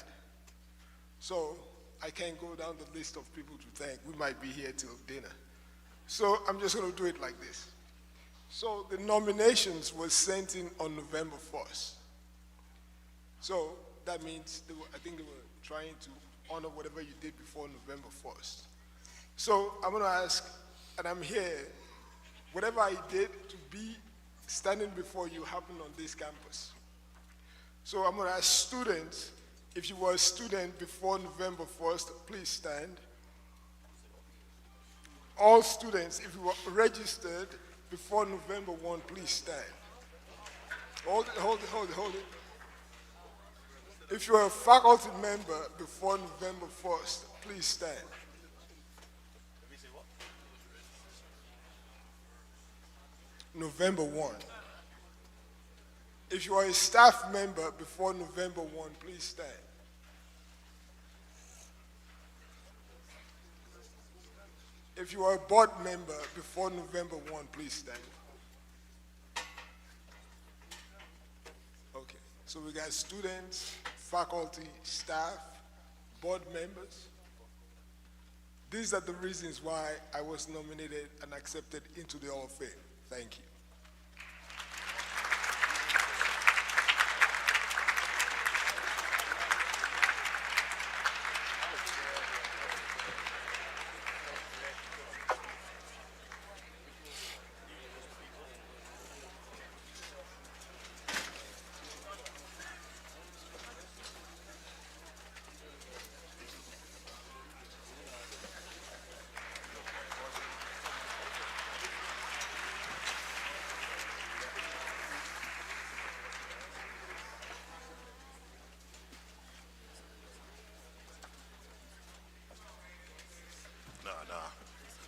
So I can't go down the list of people to thank. We might be here till dinner. So I'm just going to do it like this. So the nominations were sent in on November 1st. So that means I think they were trying to honor whatever you did before November 1st. So I'm going to ask, and I'm here, whatever I did to be standing before you happened on this campus. So I'm going to ask students, if you were a student before November 1st, please stand. All students, if you were registered before November 1, please stand. Hold it. If you're a faculty member before November 1st, please stand. November 1. If you are a staff member before November 1, please stand. If you are a board member before November 1, please stand. Okay, so we got students, faculty, staff, board members. These are the reasons why I was nominated and accepted into the Hall of Fame. Thank you.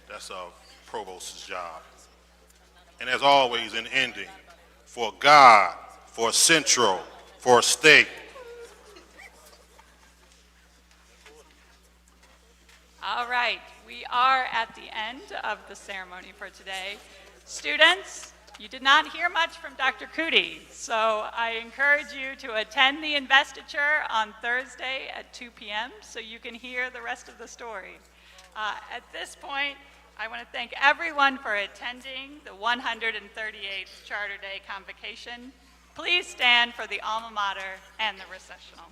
That's a provost's job. And as always, in ending, for God, for Central, for State. All right, we are at the end of the ceremony for today. Students, you did not hear much from Dr. Cootie, so I encourage you to attend the investiture on Thursday at 2 p.m. so you can hear the rest of the story. At this point, I want to thank everyone for attending the 138th Charter Day Convocation. Please stand for the alma mater and the recessional.